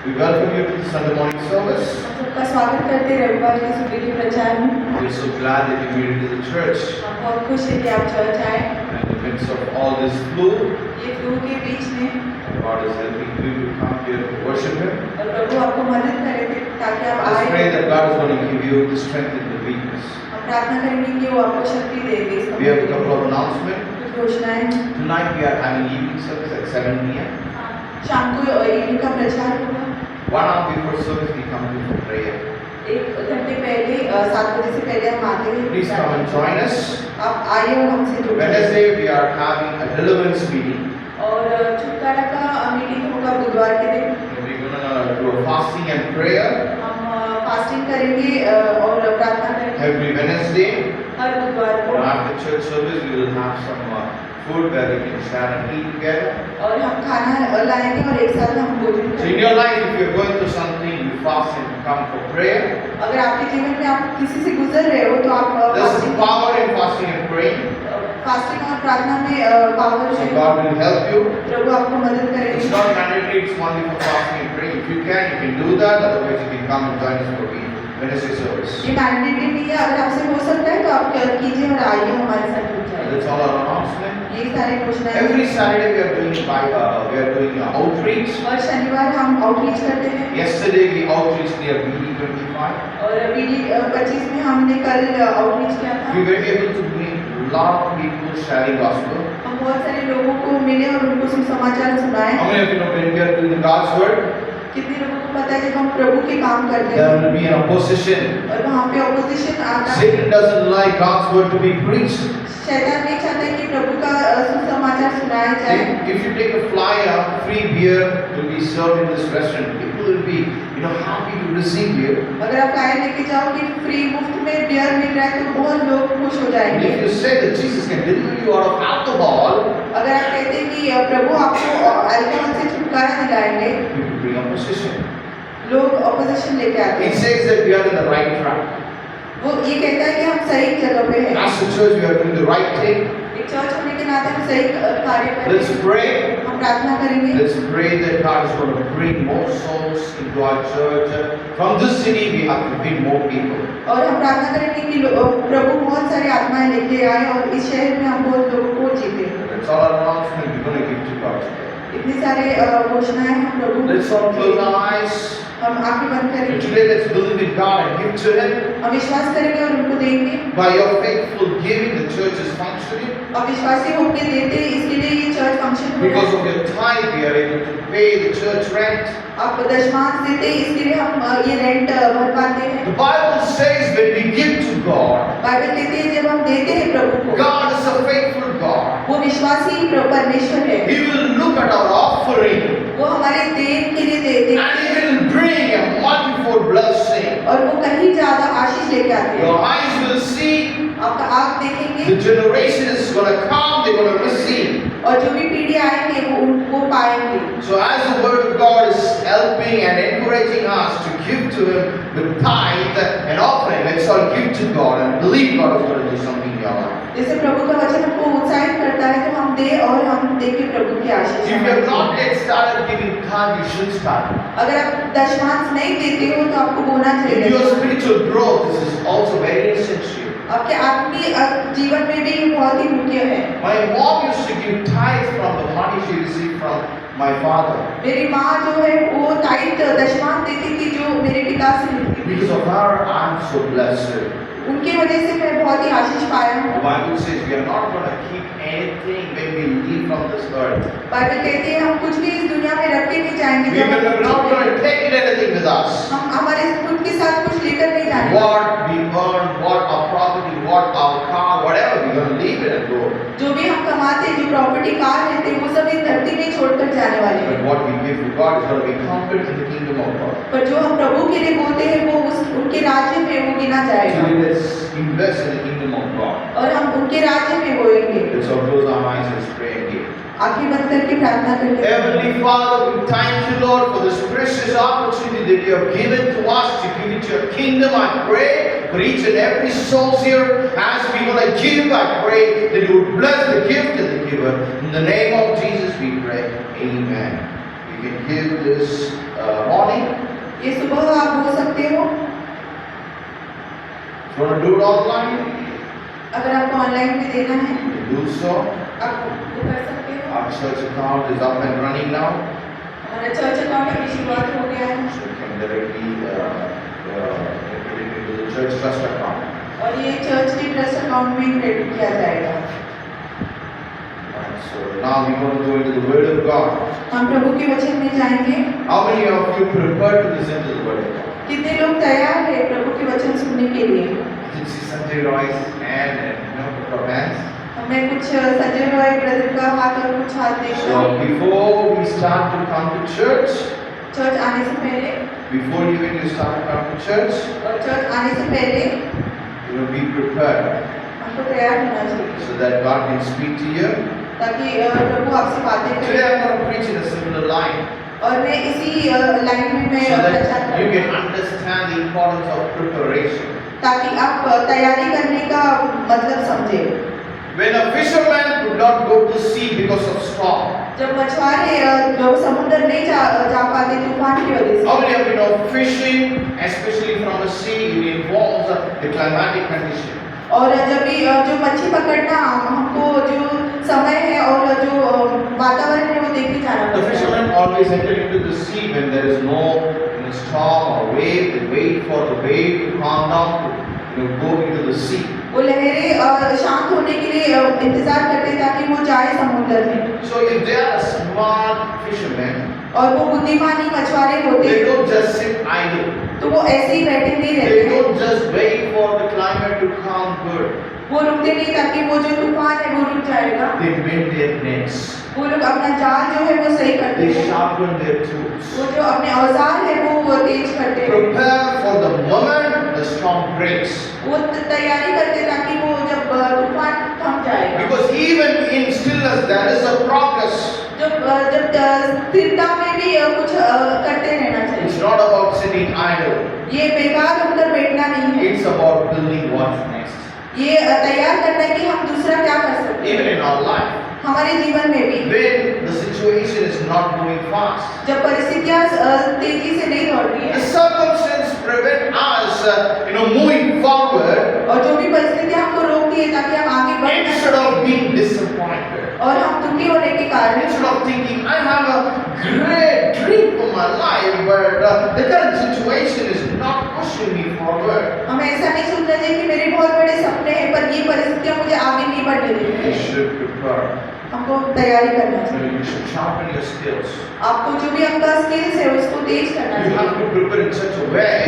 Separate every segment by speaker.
Speaker 1: We welcome you to the Sunday morning service.
Speaker 2: हम सबका स्वागत करते हैं रविवार की सुबह के प्रचार में।
Speaker 1: We're so glad that you made it to the church.
Speaker 2: हम बहुत खुश हैं कि आप चर्च आए।
Speaker 1: And in the midst of all this flu,
Speaker 2: ये फ्लू के बीच में
Speaker 1: God is helping you to come here to worship Him.
Speaker 2: और प्रभु आपको मदद करेंगे ताकि आप
Speaker 1: Let's pray
Speaker 2: आए।
Speaker 1: that God is going to give you the strength in the weakness.
Speaker 2: हम प्रार्थना करेंगे कि वो आपको शक्ति देंगे।
Speaker 1: We have a couple of announcements.
Speaker 2: कुछ घोषणाएं।
Speaker 1: Tonight we are having evening service at 7 p.m.
Speaker 2: शाम को इवनिंग का प्रचार होगा।
Speaker 1: 1 hour before service we come here for prayer.
Speaker 2: एक घंटे पहले 7 बजे से पहले हम आते हैं।
Speaker 1: Please come and join us.
Speaker 2: आप आइए और हमसे जुड़िए।
Speaker 1: Wednesday we are having a deliverance meeting.
Speaker 2: और छुटकारा का मीटिंग होगा बुधवार के दिन।
Speaker 1: We're going to do a fasting and prayer
Speaker 2: हम फास्टिंग करेंगे और प्रार्थना करेंगे
Speaker 1: every Wednesday.
Speaker 2: हर बुधवार को।
Speaker 1: After church service, we will have some food where we can share and eat together.
Speaker 2: और हम खाना लाएंगे और एक साथ हम भोजन
Speaker 1: So in
Speaker 2: करेंगे।
Speaker 1: your life, if you're going through something, you fast and come for prayer.
Speaker 2: अगर आपके जीवन में आप किसी से गुजर रहे हो तो आप
Speaker 1: There's power in fasting and praying.
Speaker 2: Fasting और प्रार्थना में पावर
Speaker 1: So
Speaker 2: है।
Speaker 1: God will help you.
Speaker 2: प्रभु आपको मदद
Speaker 1: It's
Speaker 2: करेंगे।
Speaker 1: not mandatory, it's only for fasting and praying. If you can do that. Otherwise, you can come and join us for Wednesday service.
Speaker 2: ये mandatory नहीं है, अगर आपसे हो सकता है तो आप कीजिए और आइए हमारे साथ जुड़ जाइए।
Speaker 1: That's all our announcement.
Speaker 2: यही सारे घोषणाएं।
Speaker 1: Every Saturday we are doing outreach.
Speaker 2: और शनिवार हम आउटरीच करते हैं।
Speaker 1: Yesterday we outreach near BD25.
Speaker 2: और BD 25 में हमने कल आउटरीच किया था।
Speaker 1: We were able to meet a lot of people sharing gospel.
Speaker 2: हम बहुत सारे लोगों को मिले और उनको सुसमाचार सुनाए।
Speaker 1: How many of you know when we are doing God's word,
Speaker 2: कितने लोगों को पता है जब हम प्रभु के काम करते
Speaker 1: there
Speaker 2: हैं
Speaker 1: will be an opposition.
Speaker 2: और वहाँ पे ऑपोजिशन आता है।
Speaker 1: Satan doesn't like God's word to be preached.
Speaker 2: शैतान नहीं चाहता है कि प्रभु का सुसमाचार सुनाया जाए।
Speaker 1: If you take a flyer, free beer will be served in this restaurant. People will be, happy to receive beer.
Speaker 2: अगर आप फ्लायर लेके जाओ कि फ्री मुफ्त में बियर मिल रहा है तो बहुत लोग खुश हो
Speaker 1: And
Speaker 2: जाएंगे।
Speaker 1: if you say that Jesus can deliver you out of alcohol,
Speaker 2: अगर आप कहते हैं कि प्रभु आपको अल्कोहल से छुटकारा दिलाएंगे,
Speaker 1: people bring opposition.
Speaker 2: लोग ऑपोजिशन लेके आते
Speaker 1: It
Speaker 2: हैं।
Speaker 1: says that we are in the right track.
Speaker 2: वो ये कहता है कि हम सही जगह पे हैं।
Speaker 1: As a church, we are doing the right thing.
Speaker 2: एक चर्च होने के नाते हम सही कार्य कर रहे
Speaker 1: Let's
Speaker 2: हैं।
Speaker 1: pray.
Speaker 2: हम प्रार्थना करेंगे।
Speaker 1: Let's pray that God is going to bring more souls into our church. From this city, we have to win more people.
Speaker 2: और हम प्रार्थना करेंगे कि प्रभु बहुत सारी आत्माएं लेके आए और इस शहर में हम बहुत लोगों को जीते।
Speaker 1: That's all our announcement we're going to give to God today.
Speaker 2: इतनी सारे घोषणाएं हम प्रभु।
Speaker 1: Let's all close our eyes.
Speaker 2: हम आंखें बंद
Speaker 1: And
Speaker 2: करेंगे।
Speaker 1: today, let's believe in God and give to Him.
Speaker 2: हम विश्वास करेंगे और उनको देंगे।
Speaker 1: By your faithful giving, the church is functioning.
Speaker 2: और विश्वासी होकर देते हैं, इसके लिए ये चर्च फंक्शन हो रहा
Speaker 1: Because
Speaker 2: है।
Speaker 1: of your tithe, we are able to pay the church rent.
Speaker 2: आप दशमांश देते हैं, इसके लिए हम ये रेंट भर पाते हैं।
Speaker 1: The Bible says when we give to God,
Speaker 2: Bible कहती है जब हम देते हैं प्रभु को,
Speaker 1: God is a faithful God.
Speaker 2: वो विश्वासी परमेश्वर है।
Speaker 1: He will look at our offering
Speaker 2: वो हमारे देन के लिए देते हैं
Speaker 1: and He will bring a multifold blessing.
Speaker 2: और वो कहीं ज्यादा आशीष लेके आते हैं।
Speaker 1: Your eyes will see,
Speaker 2: आपका आँख देखेंगे
Speaker 1: the generation is going to come, they're going to receive.
Speaker 2: और जो भी पीढ़ी आएंगे वो उनको पाएंगे।
Speaker 1: So as the word of God is helping and encouraging us to give to Him with tithe and offering, let's all give to God and believe God is going to do something in your life.
Speaker 2: जैसे प्रभु का वचन हमको उत्साहित करता है तो हम दे और हम देखे प्रभु की आशीष।
Speaker 1: If you have not yet started giving tithe, you should start.
Speaker 2: अगर आप दशमांश नहीं देते हो तो आपको बोलना
Speaker 1: In
Speaker 2: चाहिए।
Speaker 1: your spiritual growth, this is also very essential.
Speaker 2: आपके आत्मीय जीवन में भी ये बहुत ही मुख्य है।
Speaker 1: My mom used to give tithe from the money she received from my father.
Speaker 2: मेरी माँ जो है वो टाइट दशमांश देती थी जो मेरे पिता से मिलती थी।
Speaker 1: Because of her, I am so blessed.
Speaker 2: उनकी वजह से मैं बहुत ही आशीष पाया
Speaker 1: The
Speaker 2: हूँ।
Speaker 1: Bible says we are not going to keep anything when we leave from this earth.
Speaker 2: Bible कहती है हम कुछ भी इस दुनिया में रख के नहीं जाएंगे।
Speaker 1: We are not going to take anything with us.
Speaker 2: हम हमारे खुद के साथ कुछ लेकर नहीं जाएंगे।
Speaker 1: What we earn, what our property, what our car, whatever, we're going to leave it and go.
Speaker 2: जो भी हम कमाते जो प्रॉपर्टी कार लेते वो सब इस धरती में छोड़कर जाने वाले
Speaker 1: But
Speaker 2: हैं।
Speaker 1: what we give to God is going to be counted in the kingdom of God.
Speaker 2: पर जो हम प्रभु के लिए बोलते हैं वो उनके राज्य में वो गिना जाएगा
Speaker 1: So let's invest in the kingdom of God.
Speaker 2: और हम उनके राज्य में बोएंगे।
Speaker 1: Let's all close our eyes and pray and give.
Speaker 2: आंखें बंद करके प्रार्थना करेंगे।
Speaker 1: Heavenly Father, we thank you, Lord, for this precious opportunity that you have given to us to give it to your kingdom. I pray for each and every soul here as we want to give. I pray that you would bless the gift and the giver. In the name of Jesus we pray. Amen. You can give this morning.
Speaker 2: ये सुबह आप बोल सकते हो।
Speaker 1: If you want to do it online,
Speaker 2: अगर आपको online भी देना है
Speaker 1: you can do so.
Speaker 2: आप वो कर सकते हो।
Speaker 1: Our church account is up and running now.
Speaker 2: हमारा चर्च अकाउंट अभी शुरुआत हो गया है
Speaker 1: So you can directly put it into the church trust account.
Speaker 2: और ये चर्च के ट्रस्ट अकाउंट में क्रेडिट किया जाएगा।
Speaker 1: And so now we're going to go into the Word of God.
Speaker 2: हम प्रभु के वचन में जाएंगे।
Speaker 1: How many of you prepared to listen to the Word of God?
Speaker 2: कितने लोग तैयार हैं प्रभु के वचन सुनने के लिए?
Speaker 1: You can see Sanjay Roy's hand and put up hands.
Speaker 2: मैं कुछ संजय रॉय ब्रदर का हाथ और कुछ हाथ देखा।
Speaker 1: So before we start to come to church,
Speaker 2: church आने से पहले
Speaker 1: before even you start to come to church,
Speaker 2: और चर्च आने से पहले
Speaker 1: be prepared
Speaker 2: हमको तैयार होना चाहिए
Speaker 1: so that God can speak to you.
Speaker 2: ताकि प्रभु आपसे बातें
Speaker 1: Today
Speaker 2: करें।
Speaker 1: I'm going to preach in a similar line
Speaker 2: और मैं इसी लाइन में मैं
Speaker 1: so
Speaker 2: प्रचार
Speaker 1: that you
Speaker 2: करूंगा,
Speaker 1: can understand the importance of preparation.
Speaker 2: ताकि आप तैयारी करने का मतलब समझे।
Speaker 1: When a fisherman could not go to sea because of storm,
Speaker 2: जब मछुआरे जो समुद्र नहीं जा पाते तूफान की वजह
Speaker 1: how
Speaker 2: से,
Speaker 1: many of you know fishing, especially from the sea, it involves the climatic condition.
Speaker 2: और जब भी जो मच्छी पकड़ना हमको जो समय है और जो वातावरण है वो देख के जाना
Speaker 1: The
Speaker 2: पड़ता है।
Speaker 1: fishermen always enter into the sea when there is no storm or wave. They wait for the wave to calm down to go into the sea.
Speaker 2: वो लहरें शांत होने के लिए इंतजार करते ताकि वो जाए समुद्र में।
Speaker 1: So if they are a smart fishermen,
Speaker 2: और वो बुद्धिमानी मछुआरे होते
Speaker 1: they don't just sit idle.
Speaker 2: तो वो ऐसे ही बैठे नहीं
Speaker 1: They
Speaker 2: रहते,
Speaker 1: don't just wait for the climate to calm good.
Speaker 2: वो रुकते नहीं ताकि वो जो तूफान है वो रुक जाएगा।
Speaker 1: They mend their nets.
Speaker 2: वो लोग अपना जाल जो है वो सही करते
Speaker 1: They
Speaker 2: हैं,
Speaker 1: sharpen their tools.
Speaker 2: वो जो अपने औजार है वो तेज करते हैं,
Speaker 1: Prepare for the moment the storm breaks.
Speaker 2: वो तैयारी करते ताकि वो जब तूफान थम जाएगा।
Speaker 1: Because even in stillness there is a progress.
Speaker 2: जब स्थिरता में भी कुछ करते रहना
Speaker 1: It's
Speaker 2: चाहिए।
Speaker 1: not about sitting idle.
Speaker 2: ये बेकार होकर बैठना नहीं है,
Speaker 1: It's about building what's next.
Speaker 2: ये तैयार करना है कि हम दूसरा क्या कर सकते हैं
Speaker 1: Even in our life,
Speaker 2: हमारे जीवन में भी।
Speaker 1: when the situation is not moving fast,
Speaker 2: जब परिस्थितियाँ तेजी से नहीं दौड़ रही
Speaker 1: the
Speaker 2: है
Speaker 1: circumstances prevent us, moving forward.
Speaker 2: और जो भी परिस्थितियाँ हमको रोकती है ताकि हम आगे बढ़ ना
Speaker 1: Instead of
Speaker 2: सकें
Speaker 1: being disappointed,
Speaker 2: और हम दुखी होने के कारण,
Speaker 1: instead of thinking I have a great dream for my life, but the current situation is not pushing me forward.
Speaker 2: हमें ऐसा नहीं सोचना चाहिए कि मेरे बहुत बड़े सपने हैं पर ये परिस्थितियाँ मुझे आगे नहीं बढ़ने दे रही
Speaker 1: You
Speaker 2: हैं।
Speaker 1: should prepare.
Speaker 2: हमको तैयारी करना चाहिए।
Speaker 1: You should sharpen your skills.
Speaker 2: आपको जो भी आपका स्किल्स है उसको तेज करना
Speaker 1: You have
Speaker 2: चाहिए।
Speaker 1: to prepare in such a way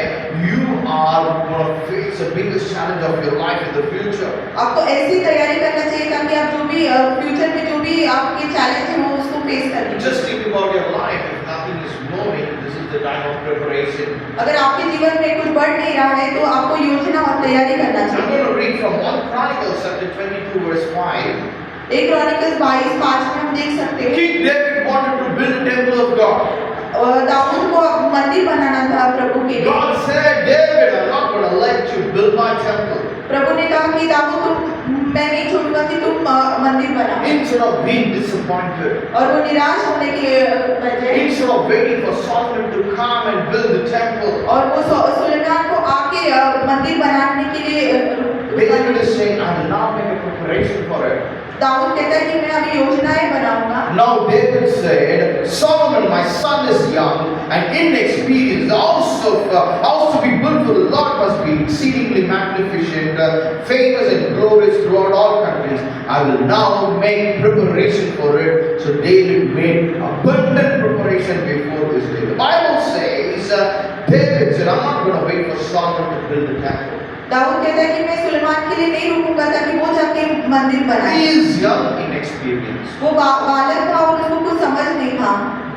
Speaker 1: you are going to face the biggest challenge of your life in the future.
Speaker 2: आपको ऐसी तैयारी करना चाहिए ताकि आप जो भी फ्यूचर में जो भी आपके चैलेंज है वो उसको फेस कर लीजिए।
Speaker 1: Just think about your life. If nothing is moving, this is the time of preparation.
Speaker 2: अगर आपके जीवन में कुछ बढ़ नहीं रहा है तो आपको योजना और तैयारी करना
Speaker 1: I'm
Speaker 2: चाहिए।
Speaker 1: going to read from 1 Chronicles chapter 22 verse 5.
Speaker 2: एक क्रॉनिकल्स 22:5 में हम देख सकते हैं
Speaker 1: King David wanted to build a temple of God.
Speaker 2: Dawood को मंदिर बनाना था प्रभु के लिए।
Speaker 1: God said, David, I'm not going to let you build my temple.
Speaker 2: प्रभु ने कहा कि दाऊद मैं नहीं छोड़ूंगा कि तुम मंदिर बनाओ।
Speaker 1: Instead of being disappointed,
Speaker 2: और वो निराश होने के बजाय,
Speaker 1: instead of waiting for Solomon to come and build the temple,
Speaker 2: और वो सुलेमान को आके मंदिर बनाने के लिए
Speaker 1: David is saying, I will now make a preparation for it.
Speaker 2: Dawood कहता है कि मैं अभी योजनाएं बनाऊंगा।
Speaker 1: Now David said, Solomon, my son, is young and inexperienced. Also to be built for the Lord must be exceedingly magnificent, famous and glorious throughout all countries. I will now make preparation for it. So David made abundant preparation before this day. The Bible says, David said, I'm not going to wait for Solomon to build the temple.
Speaker 2: Dawood कहता है कि मैं सुलेमान के लिए नहीं रुकूंगा ताकि वो जाके मंदिर बनाए।
Speaker 1: He is young, inexperienced.
Speaker 2: वो बालक था और उसको कुछ समझ नहीं था।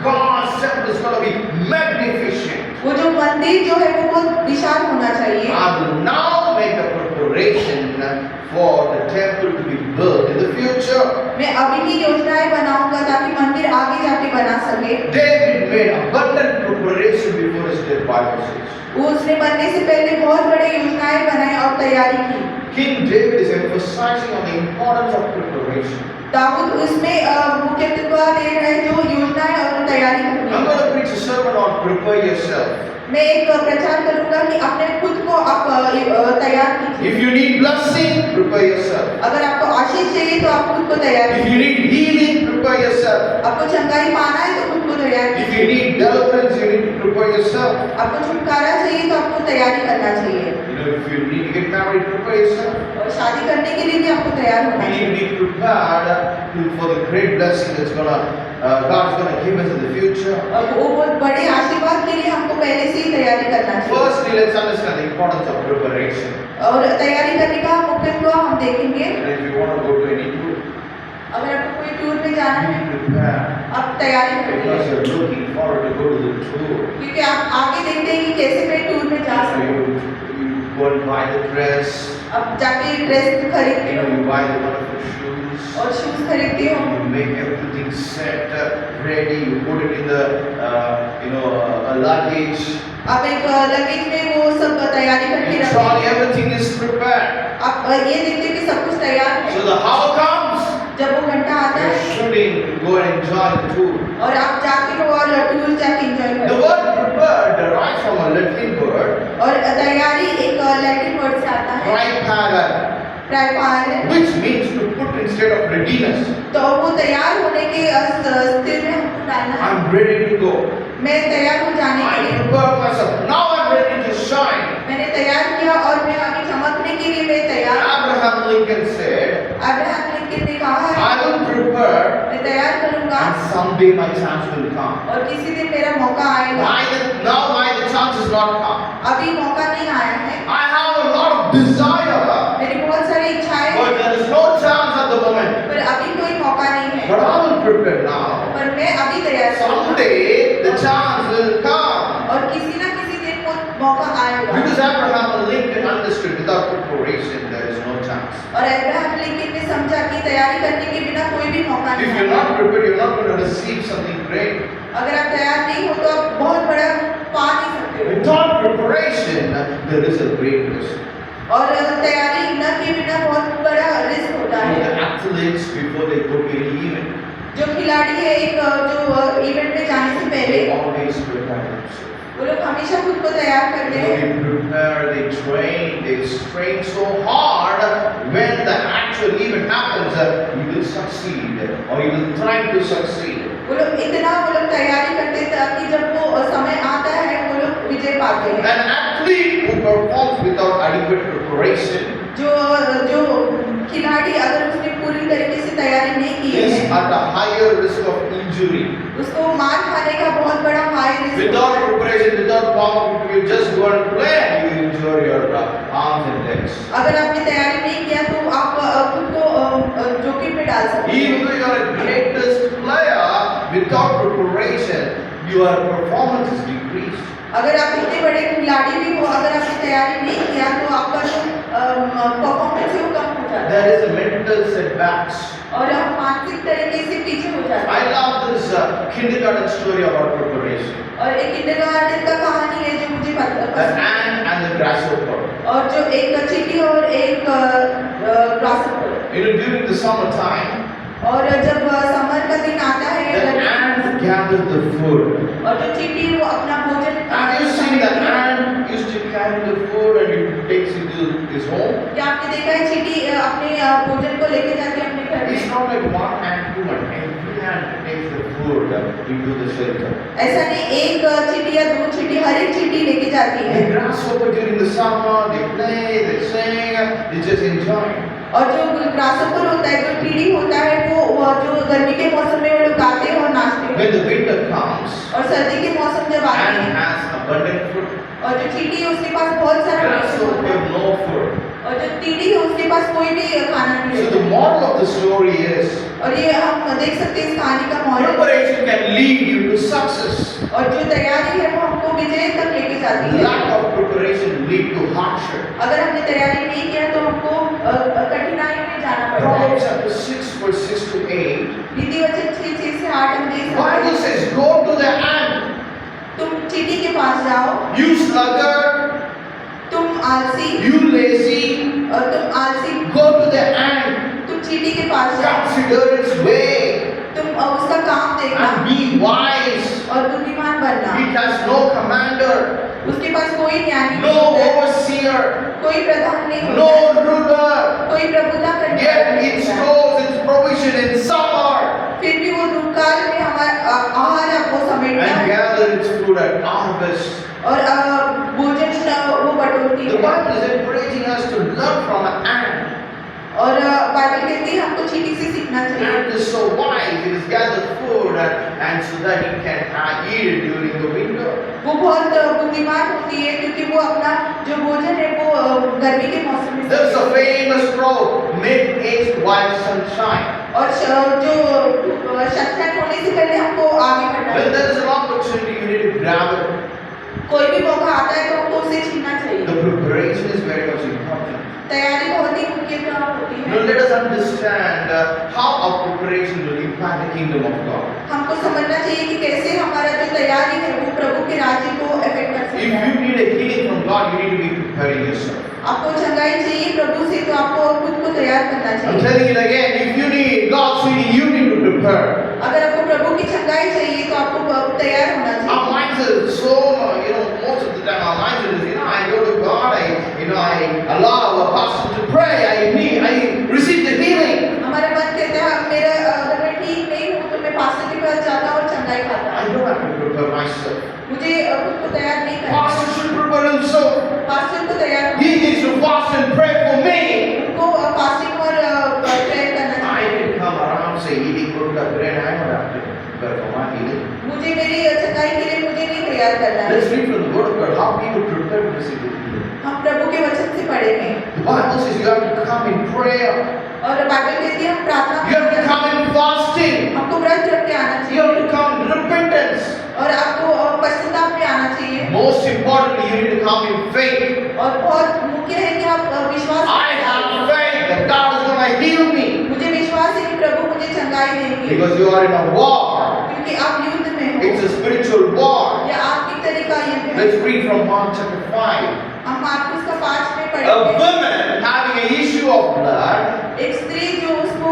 Speaker 1: God's temple is going to be magnificent.
Speaker 2: वो जो मंदिर जो है वो बहुत विशाल होना चाहिए।
Speaker 1: I will now make a preparation for the temple to be built in the future.
Speaker 2: मैं अभी ही योजनाएं बनाऊंगा ताकि मंदिर आगे जाके बना सके।
Speaker 1: David made abundant preparation before his death, Bible says.
Speaker 2: वो उसने बनने से पहले बहुत बड़े योजनाएं बनाई और तैयारी की।
Speaker 1: King David is emphasizing on the importance of preparation.
Speaker 2: Dawood उसमें मुख्यत्व दे रहे हैं जो योजनाएं और तैयारी करनी
Speaker 1: I'm
Speaker 2: है।
Speaker 1: going to preach a sermon on prepare yourself.
Speaker 2: मैं एक प्रचार करूंगा कि अपने खुद को आप तैयार कीजिए।
Speaker 1: If you need blessing, prepare yourself.
Speaker 2: अगर आपको आशीष चाहिए तो आप खुद को तैयार
Speaker 1: If
Speaker 2: कीजिए।
Speaker 1: you need healing, prepare yourself.
Speaker 2: आपको चंगाई पाना है तो खुद को तैयार
Speaker 1: If
Speaker 2: कीजिए।
Speaker 1: you need deliverance, you need to prepare yourself.
Speaker 2: आपको छुटकारा चाहिए तो आपको तैयारी करना चाहिए।
Speaker 1: You know, if you need to get married, prepare yourself.
Speaker 2: और शादी करने के लिए भी आपको तैयार होना
Speaker 1: We
Speaker 2: चाहिए।
Speaker 1: need to be prepared for the great blessing that's God's gonna give us in the future.
Speaker 2: और वो बहुत बड़े आशीर्वाद के लिए हमको पहले से ही तैयारी करना चाहिए।
Speaker 1: Firstly, let's understand the importance of preparation.
Speaker 2: और तैयारी करने का मुख्यत्व हम देखेंगे।
Speaker 1: And if you want to go to any tour,
Speaker 2: अगर आपको कोई टूर में जाना
Speaker 1: you
Speaker 2: है
Speaker 1: need to prepare
Speaker 2: आप तैयारी
Speaker 1: because
Speaker 2: करिए,
Speaker 1: you're looking forward to go to the tour.
Speaker 2: क्योंकि आप आगे देखते हैं कि कैसे मैं टूर में जा
Speaker 1: So
Speaker 2: सकूं।
Speaker 1: you go and buy the dress.
Speaker 2: अब जाके ड्रेस खरीदते
Speaker 1: You know,
Speaker 2: हो
Speaker 1: you buy the wonderful shoes.
Speaker 2: और शूज खरीदते हो,
Speaker 1: You make everything set, ready. You put it in the, a luggage.
Speaker 2: आप एक लगेज में वो सब तैयारी करके
Speaker 1: In
Speaker 2: रखते
Speaker 1: trolley,
Speaker 2: हैं।
Speaker 1: everything is prepared.
Speaker 2: आप ये देखते हैं कि सब कुछ तैयार है।
Speaker 1: So the hour comes.
Speaker 2: जब वो घंटा आता
Speaker 1: You're
Speaker 2: है
Speaker 1: shooting to go and enjoy the tour.
Speaker 2: और आप जाते हो और टूर जाके एंजॉय
Speaker 1: The
Speaker 2: करते
Speaker 1: word prepared derives from a Latin word,
Speaker 2: हो। और तैयारी एक लैटिन वर्ड से आता है,
Speaker 1: prepare,
Speaker 2: प्रिपेयर है।
Speaker 1: which means to put instead of readiness.
Speaker 2: तो वो तैयार होने के स्थिति में हमको डालना है।
Speaker 1: I'm ready to go.
Speaker 2: मैं तैयार हो जाने के
Speaker 1: I
Speaker 2: लिए,
Speaker 1: prepare myself. Now I'm ready to shine.
Speaker 2: मैंने तैयार किया और मैं अभी चमकने के लिए मैं तैयार।
Speaker 1: Abraham Lincoln said,
Speaker 2: Abraham Lincoln ने कहा है,
Speaker 1: I will prepare
Speaker 2: मैं तैयार करूंगा
Speaker 1: and someday my chance will come.
Speaker 2: और किसी दिन मेरा मौका आएगा।
Speaker 1: Why the chance has not come?
Speaker 2: अभी मौका नहीं आया है।
Speaker 1: I have a lot of desire,
Speaker 2: मेरी बहुत सारी इच्छाएं हैं,
Speaker 1: but there is no chance at the moment.
Speaker 2: पर अभी कोई मौका नहीं है।
Speaker 1: But I will prepare now.
Speaker 2: पर मैं अभी तैयार करूंगा
Speaker 1: Someday the chance will come.
Speaker 2: और किसी ना किसी दिन वो मौका आएगा।
Speaker 1: Because Abraham Lincoln understood without preparation there is no chance.
Speaker 2: और अब्राहम लिंकन ने समझा कि तैयारी करने के बिना कोई भी मौका
Speaker 1: If
Speaker 2: नहीं
Speaker 1: you're
Speaker 2: है।
Speaker 1: not prepared, you're not going to receive something great.
Speaker 2: अगर आप तैयार नहीं हो तो आप बहुत बड़ा पा नहीं सकते हो।
Speaker 1: Without preparation, there is a great risk.
Speaker 2: और तैयारी न के बिना बहुत बड़ा रिस्क होता
Speaker 1: You know,
Speaker 2: है।
Speaker 1: the athletes before they go to any event,
Speaker 2: जो खिलाड़ी है एक जो इवेंट में जाने से पहले
Speaker 1: they always prepare themselves.
Speaker 2: वो लोग हमेशा खुद को तैयार
Speaker 1: You
Speaker 2: करते
Speaker 1: know,
Speaker 2: हैं।
Speaker 1: they prepare, they train, they strain so hard. When the actual event happens, you will succeed or you will try to succeed.
Speaker 2: वो लोग तैयारी करते हैं ताकि जब वो समय आता है वो लोग विजय पाते हैं।
Speaker 1: An athlete who performs without adequate preparation
Speaker 2: जो खिलाड़ी अगर उसने पूरी तरीके से तैयारी नहीं की
Speaker 1: is
Speaker 2: है
Speaker 1: at a higher risk of injury.
Speaker 2: उसको मार खाने का बहुत बड़ा high risk
Speaker 1: Without preparation, without power, you just go and play and you injure your arms and legs.
Speaker 2: अगर आपने तैयारी नहीं किया तो आप खुद को जोखिम में डाल सकते हैं।
Speaker 1: Even though you are a greatest player, without preparation, your performance is decreased.
Speaker 2: अगर आप इतने बड़े खिलाड़ी भी हो, अगर आपने तैयारी नहीं किया तो आपका जो परफॉर्मेंस है वो कम हो जाता है
Speaker 1: There is a mental setbacks.
Speaker 2: और आप मानसिक तरीके से पीछे हो जाते
Speaker 1: I
Speaker 2: हैं।
Speaker 1: love this kindergarten story about preparation.
Speaker 2: और एक किंडरगार्टन का कहानी है जो मुझे
Speaker 1: The
Speaker 2: पसंद
Speaker 1: ant and the grasshopper.
Speaker 2: और जो एक चींटी और एक grasshopper.
Speaker 1: You know, during the summertime,
Speaker 2: और जब समर का दिन आता है
Speaker 1: the ant gathers the food.
Speaker 2: और जो चींटी है वो अपना भोजन
Speaker 1: Have you seen the ant used to carry the food and he takes it to his home?
Speaker 2: क्या आपने देखा है चींटी अपने भोजन को लेके जाती है अपने घर
Speaker 1: It's
Speaker 2: में?
Speaker 1: not like one ant, two ant. Every ant takes the food into the shelter.
Speaker 2: ऐसा नहीं एक चींटी या दो चींटी, हर एक चींटी लेके जाती है।
Speaker 1: The grasshopper during the summer, they play, they sing, they just enjoy.
Speaker 2: और जो ग्रासहॉपर होता है, जो कीड़ी होता है, वो जो गर्मी के मौसम में वो लोग गाते हैं और नाचते हैं।
Speaker 1: When the winter comes,
Speaker 2: और सर्दी के मौसम जब आती
Speaker 1: ant
Speaker 2: है
Speaker 1: has abundant food.
Speaker 2: और जो चींटी है उसके पास बहुत सारा भोजन
Speaker 1: Grasshopper
Speaker 2: होता है
Speaker 1: have no food.
Speaker 2: और जो कीड़ी है उसके पास कोई भी खाना नहीं
Speaker 1: So
Speaker 2: होता
Speaker 1: the moral of the story is
Speaker 2: और ये हम देख सकते हैं इस कहानी का moral.
Speaker 1: preparation can lead you to success.
Speaker 2: और जो तैयारी है वो हमको विजय तक लेके जाती है।
Speaker 1: Lack of preparation lead to hardship.
Speaker 2: अगर हमने तैयारी नहीं किया तो हमको कठिनाई में जाना पड़ता है।
Speaker 1: Proverbs chapter 6 verse 6 to 8.
Speaker 2: नीति वचन 6 से 8 हम देख सकते
Speaker 1: Bible
Speaker 2: हैं।
Speaker 1: says, go to the ant,
Speaker 2: तुम चींटी के पास जाओ,
Speaker 1: you sluggard,
Speaker 2: तुम आलसी,
Speaker 1: you lazy,
Speaker 2: तुम आलसी,
Speaker 1: go to the ant.
Speaker 2: तुम चीटी के पास जाओ,
Speaker 1: Consider its way
Speaker 2: तुम उसका काम देखना
Speaker 1: and be wise.
Speaker 2: और बुद्धिमान बनना।
Speaker 1: It has no commander,
Speaker 2: उसके पास कोई न्याय
Speaker 1: no
Speaker 2: नहीं होता है,
Speaker 1: overseer,
Speaker 2: कोई प्रधान नहीं
Speaker 1: no
Speaker 2: होता है,
Speaker 1: ruler.
Speaker 2: कोई प्रभुता करने वाला
Speaker 1: Yet
Speaker 2: नहीं
Speaker 1: it
Speaker 2: होता है।
Speaker 1: stores its provision in summer
Speaker 2: फिर भी वो दुष्काल में हमारा आहार आपको समेटता
Speaker 1: and
Speaker 2: है
Speaker 1: gather its food at harvest.
Speaker 2: और भोजन वो बटोरती
Speaker 1: The
Speaker 2: है।
Speaker 1: Bible is encouraging us to learn from an ant.
Speaker 2: और बाइबल कहती है हमको चींटी से सीखना चाहिए।
Speaker 1: Ant is so wise, it has gathered food and so that it can eat it during the winter.
Speaker 2: वो बहुत बुद्धिमान होती है क्योंकि वो अपना जो भोजन है वो गर्मी के मौसम में
Speaker 1: There's a famous proverb, make haste while sunshine.
Speaker 2: और जो सत्संग होने से पहले हमको आगे बढ़ना
Speaker 1: When
Speaker 2: चाहिए।
Speaker 1: there is an opportunity, you need to grab it.
Speaker 2: कोई भी मौका आता है तो हमको उसे छीनना चाहिए।
Speaker 1: The preparation is very much important.
Speaker 2: तैयारी बहुत ही मुख्य काम होती
Speaker 1: Now
Speaker 2: है।
Speaker 1: let us understand how our preparation will impact the kingdom of God.
Speaker 2: हमको समझना चाहिए कि कैसे हमारा जो तैयारी है वो प्रभु के राज्य को अफेक्ट कर
Speaker 1: If
Speaker 2: सकता है।
Speaker 1: you need a healing from God, you need to be preparing yourself.
Speaker 2: आपको चंगाई चाहिए प्रभु से तो आपको खुद को तैयार करना
Speaker 1: I'm
Speaker 2: चाहिए।
Speaker 1: telling it again, if you need God's healing, you need to prepare.
Speaker 2: अगर आपको प्रभु की चंगाई चाहिए तो आपको तैयार होना
Speaker 1: Our
Speaker 2: चाहिए।
Speaker 1: minds are so, most of the time our minds are, I go to God, I allow a pastor to pray, I receive the healing.
Speaker 2: हमारा मन कहता है मेरा अगर मैं ठीक नहीं हूँ तो मैं पास्टर के पास जाता और चंगाई खाता।
Speaker 1: I don't have to prepare myself.
Speaker 2: मुझे खुद को तैयार नहीं करना।
Speaker 1: Pastor should prepare himself.
Speaker 2: Pastor को तैयार
Speaker 1: He needs to fast and pray for me.
Speaker 2: उनको फास्टिंग और प्रेयर करना
Speaker 1: I
Speaker 2: चाहिए।
Speaker 1: can come around say eating good bread, I don't have to prepare for my healing.
Speaker 2: मुझे मेरी चंगाई के लिए मुझे नहीं तैयार करना है।
Speaker 1: Let's read from the word of God how people prepare to receive the healing.
Speaker 2: हम प्रभु के वचन से पढ़ेंगे
Speaker 1: The Bible says you have to come in prayer.
Speaker 2: और बाइबल कहती है हम प्रार्थना
Speaker 1: You have to
Speaker 2: करते
Speaker 1: come in fasting.
Speaker 2: हैं। हमको व्रत रख के आना
Speaker 1: You
Speaker 2: चाहिए
Speaker 1: have to come in repentance.
Speaker 2: और आपको पश्चाताप में आना चाहिए
Speaker 1: Most importantly, you need to come in faith.
Speaker 2: और बहुत मुख्य है कि आप विश्वास
Speaker 1: I have faith that God is going to heal me
Speaker 2: मुझे विश्वास है कि प्रभु मुझे चंगाई देंगे
Speaker 1: because you are in a war.
Speaker 2: क्योंकि आप युद्ध में हो
Speaker 1: It's a spiritual war.
Speaker 2: या आत्मिक तरीका युद्ध है।
Speaker 1: Let's read from Mark chapter 5.
Speaker 2: हम मार्कुस का 5 में
Speaker 1: A
Speaker 2: पढ़ेंगे।
Speaker 1: woman having an issue of blood
Speaker 2: एक स्त्री जो उसको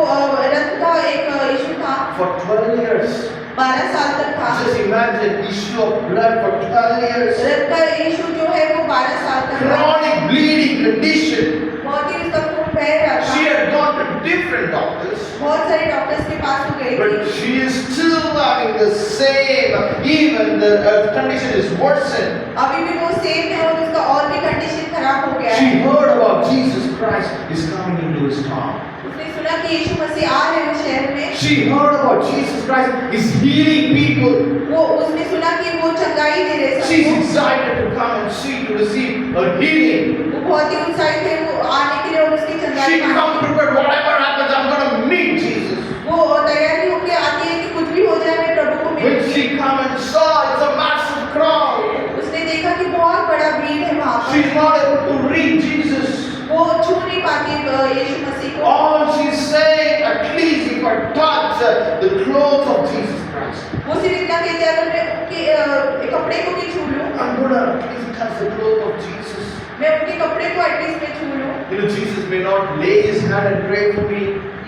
Speaker 2: रक्त का एक इशू था
Speaker 1: for 12 years.
Speaker 2: 12 साल तक था।
Speaker 1: Just imagine issue of blood for 12 years.
Speaker 2: रक्त का इशू जो है वो 12 साल तक था।
Speaker 1: Chronic bleeding condition.
Speaker 2: बहुत ही उसका खून बह रहा
Speaker 1: She
Speaker 2: था।
Speaker 1: had gone to different doctors,
Speaker 2: बहुत सारे डॉक्टर्स के पास वो गई
Speaker 1: but
Speaker 2: थी
Speaker 1: she is still having the same, even the condition is worsened.
Speaker 2: अभी भी वो सेम है और उसका और भी कंडीशन खराब हो गया
Speaker 1: She
Speaker 2: है।
Speaker 1: heard about Jesus Christ is coming into his town.
Speaker 2: उसने सुना कि यीशु मसीह आ रहे हैं उस शहर में।
Speaker 1: She heard about Jesus Christ is healing people.
Speaker 2: वो उसने सुना कि वो चंगाई दे रहे
Speaker 1: She's
Speaker 2: सबको।
Speaker 1: excited to come and see to receive her healing.
Speaker 2: वो बहुत ही उत्साहित है वो आने के लिए और उसकी
Speaker 1: She
Speaker 2: चंगाई
Speaker 1: come
Speaker 2: पाने।
Speaker 1: prepared. Whatever happens, I'm going to meet Jesus.
Speaker 2: वो तैयारी होकर आती है कि कुछ भी हो जाए मैं प्रभु को
Speaker 1: When
Speaker 2: मिलूंगी।
Speaker 1: she come and saw, it's a massive crowd.
Speaker 2: उसने देखा कि बहुत बड़ा भीड़ है वहाँ पर।
Speaker 1: She's not able to reach Jesus.
Speaker 2: वो छू नहीं पाती यीशु मसीह को।
Speaker 1: All she's saying, at least if I touch the clothes of Jesus Christ,
Speaker 2: वो सिर्फ इतना कहती है अगर मैं उनके कपड़े को भी छू लूं,
Speaker 1: I'm going to at least touch the clothes of Jesus.
Speaker 2: मैं उनके कपड़े को एटलीस्ट मैं छू लूं।
Speaker 1: Jesus may not lay his hand and pray for me.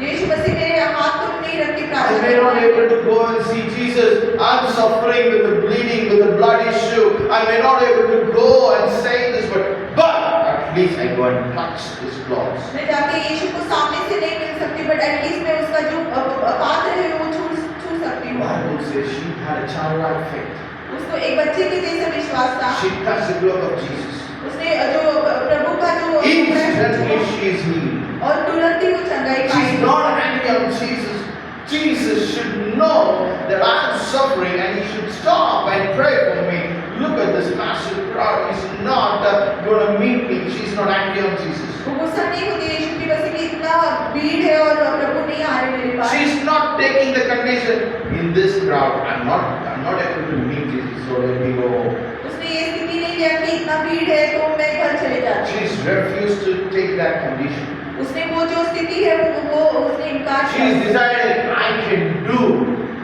Speaker 2: यीशु मसीह मेरे हाथ तो नहीं रख के
Speaker 1: I
Speaker 2: प्रार्थना
Speaker 1: may not be
Speaker 2: करता
Speaker 1: able to go and see Jesus. I'm suffering with the bleeding, with the blood issue. I may not be able to go and say this, but at least I go and touch his clothes.
Speaker 2: मैं जाके यीशु को सामने से नहीं मिल सकती but at least मैं उसका जो पात्र है वो छू सकती
Speaker 1: The
Speaker 2: हूँ।
Speaker 1: Bible says she had a childlike faith.
Speaker 2: उसको एक बच्चे के जैसा विश्वास था।
Speaker 1: She touched the cloth of Jesus.
Speaker 2: उसने जो प्रभु का जो
Speaker 1: Instantly she is healed.
Speaker 2: और तुरंत ही वो चंगाई
Speaker 1: She's
Speaker 2: pi.
Speaker 1: not angry on Jesus. Jesus should know that I am suffering and he should stop and pray for me. Look at this massive crowd. He's not going to meet me. She's not angry on Jesus.
Speaker 2: वो गुस्सा नहीं होती यीशु की वजह से कि इतना भीड़ है और प्रभु नहीं आ रहे मेरे पास।
Speaker 1: She's not taking the condition in this crowd. I'm not able to meet Jesus, so let me go home.
Speaker 2: उसने ये स्थिति नहीं लिया कि इतना भीड़ है तो मैं घर चले जाती हूँ।
Speaker 1: She's refused to take that condition.
Speaker 2: उसने वो जो स्थिति है वो उसने इनकार
Speaker 1: She's
Speaker 2: किया।
Speaker 1: decided I can do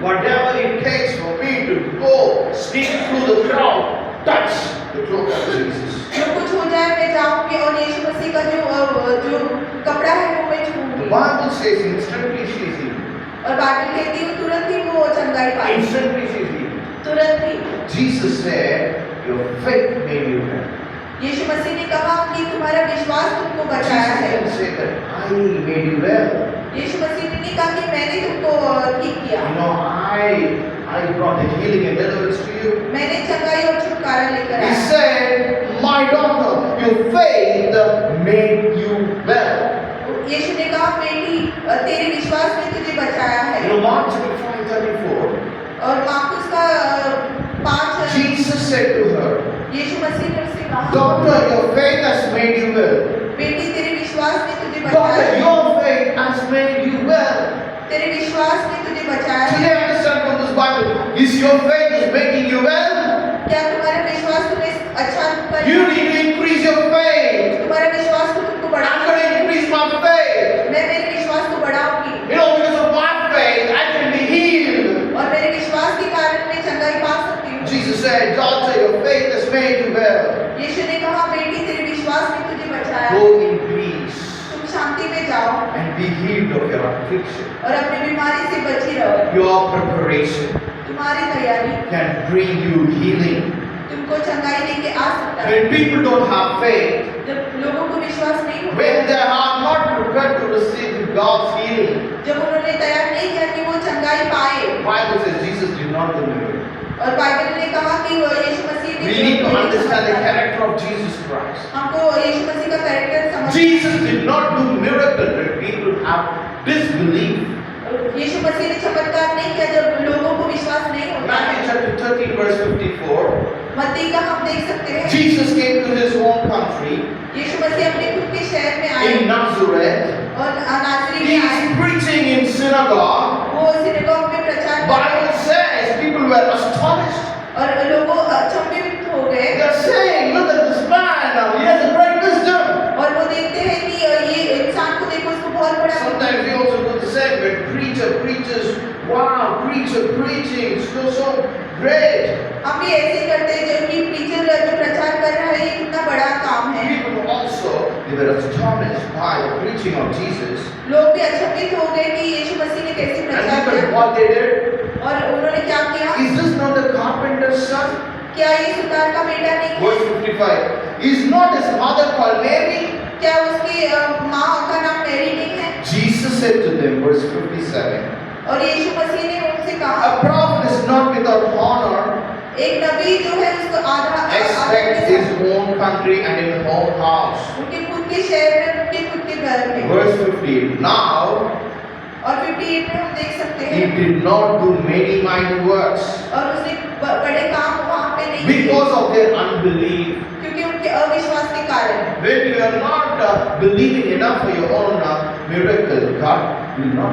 Speaker 1: whatever it takes for me to go, sneak through the crowd, touch the cloth of Jesus.
Speaker 2: जो कुछ हो जाए मैं जाऊंगी और यीशु मसीह का जो कपड़ा है वो मैं छूऊंगी।
Speaker 1: Bible says instantly she is healed.
Speaker 2: और बाइबल कहती है तुरंत ही वो चंगाई पाई,
Speaker 1: Instantly she is healed.
Speaker 2: तुरंत ही।
Speaker 1: Jesus said, your faith made you well.
Speaker 2: यीशु मसीह ने कहा कि तुम्हारा विश्वास तुमको बचाया
Speaker 1: Jesus
Speaker 2: है।
Speaker 1: didn't say that I made you well.
Speaker 2: यीशु मसीह ने नहीं कहा कि मैंने तुमको ठीक किया,
Speaker 1: You know, I brought the healing and deliverance to you.
Speaker 2: मैंने चंगाई और छुटकारा लेकर
Speaker 1: He
Speaker 2: आया।
Speaker 1: said, my daughter, your faith made you well.
Speaker 2: यीशु ने कहा बेटी तेरे विश्वास ने तुझे बचाया है।
Speaker 1: You know, Mark chapter 5:34.
Speaker 2: और मार्कुस का 5
Speaker 1: Jesus said to her,
Speaker 2: यीशु मसीह ने उससे कहा
Speaker 1: daughter, your faith has made you well.
Speaker 2: बेटी तेरे विश्वास ने तुझे बचाया
Speaker 1: Daughter,
Speaker 2: है,
Speaker 1: your faith has made you well.
Speaker 2: तेरे विश्वास ने तुझे बचाया है।
Speaker 1: Today, understand from this Bible, is your faith is making you well?
Speaker 2: क्या तुम्हारा विश्वास तुम्हें अच्छा कर,
Speaker 1: You need to increase your faith.
Speaker 2: तुम्हारा विश्वास को तुमको
Speaker 1: I'm
Speaker 2: बढ़ाना
Speaker 1: going to
Speaker 2: है।
Speaker 1: increase my faith.
Speaker 2: मैं मेरे विश्वास को बढ़ाऊंगी
Speaker 1: You know, because of my faith, I can be healed.
Speaker 2: और मेरे विश्वास के कारण मैं चंगाई पा सकती हूँ।
Speaker 1: Jesus said, daughter, your faith has made you well.
Speaker 2: यीशु ने कहा बेटी तेरे विश्वास ने तुझे बचाया,
Speaker 1: Go in peace
Speaker 2: तुम शांति में जाओ
Speaker 1: and be healed of your affliction.
Speaker 2: और अपनी बीमारी से बची रहो।
Speaker 1: Your preparation
Speaker 2: तुम्हारी तैयारी
Speaker 1: can bring you healing.
Speaker 2: तुमको चंगाई लेके आ सकता है।
Speaker 1: When people don't have faith,
Speaker 2: जब लोगों को विश्वास नहीं होता,
Speaker 1: when they are not prepared to receive God's healing,
Speaker 2: जब उन्होंने तैयार नहीं किया कि वो चंगाई पाए,
Speaker 1: Bible says Jesus did not do miracle.
Speaker 2: और बाइबल ने कहा कि वो यीशु मसीह ने
Speaker 1: We need to understand the character of Jesus Christ.
Speaker 2: हमको यीशु मसीह का कैरेक्टर समझ,
Speaker 1: Jesus did not do miracle when people have disbelief.
Speaker 2: यीशु मसीह ने चमत्कार नहीं किया जब लोगों को विश्वास नहीं होता।
Speaker 1: Matthew chapter 13 verse 54.
Speaker 2: मत्ती का हम देख सकते हैं,
Speaker 1: Jesus came to his own country
Speaker 2: यीशु मसीह अपने खुद के शहर में आए
Speaker 1: in Nazareth.
Speaker 2: और नासरी
Speaker 1: He
Speaker 2: में आए।
Speaker 1: is preaching in synagogue.
Speaker 2: वो सिनेगॉग में प्रचार कर रहे
Speaker 1: Bible says people were astonished.
Speaker 2: और लोगों अचंभित हो गए
Speaker 1: They are saying, look at this man now. He has a great wisdom.
Speaker 2: और वो देखते हैं कि ये इंसान को देखो इसको बहुत बड़ा।
Speaker 1: Sometimes we also do the same when preacher preaches. Wow, preacher preaching, so great.
Speaker 2: हम भी ऐसे करते हैं जो कि प्रीचर जो प्रचार कर रहा है ये कितना बड़ा काम है।
Speaker 1: People also they were astonished by the preaching of Jesus.
Speaker 2: लोग भी अचंभित हो गए कि यीशु मसीह ने कैसे
Speaker 1: And
Speaker 2: प्रचार
Speaker 1: look at
Speaker 2: किया
Speaker 1: what they did.
Speaker 2: और उन्होंने क्या किया।
Speaker 1: Is this not the carpenter's son?
Speaker 2: क्या ये सुतार का बेटा नहीं है?
Speaker 1: Verse 55. Is not his mother called Mary?
Speaker 2: क्या उसकी माँ का नाम मैरी नहीं है?
Speaker 1: Jesus said to them, verse 57.
Speaker 2: और यीशु मसीह ने उनसे कहा
Speaker 1: A prophet is not without honor,
Speaker 2: एक नबी जो है उसको आधा
Speaker 1: except his own country and in his own house.
Speaker 2: उनके खुद के शहर में उनके खुद के घर में।
Speaker 1: Verse 58. Now
Speaker 2: और 58 में हम देख सकते
Speaker 1: he
Speaker 2: हैं
Speaker 1: did not do many mighty works
Speaker 2: और उसने बड़े काम वहाँ पे नहीं किए
Speaker 1: because of their unbelief.
Speaker 2: क्योंकि उनके अविश्वास के कारण।
Speaker 1: When you are not believing enough for your own miracle, God will not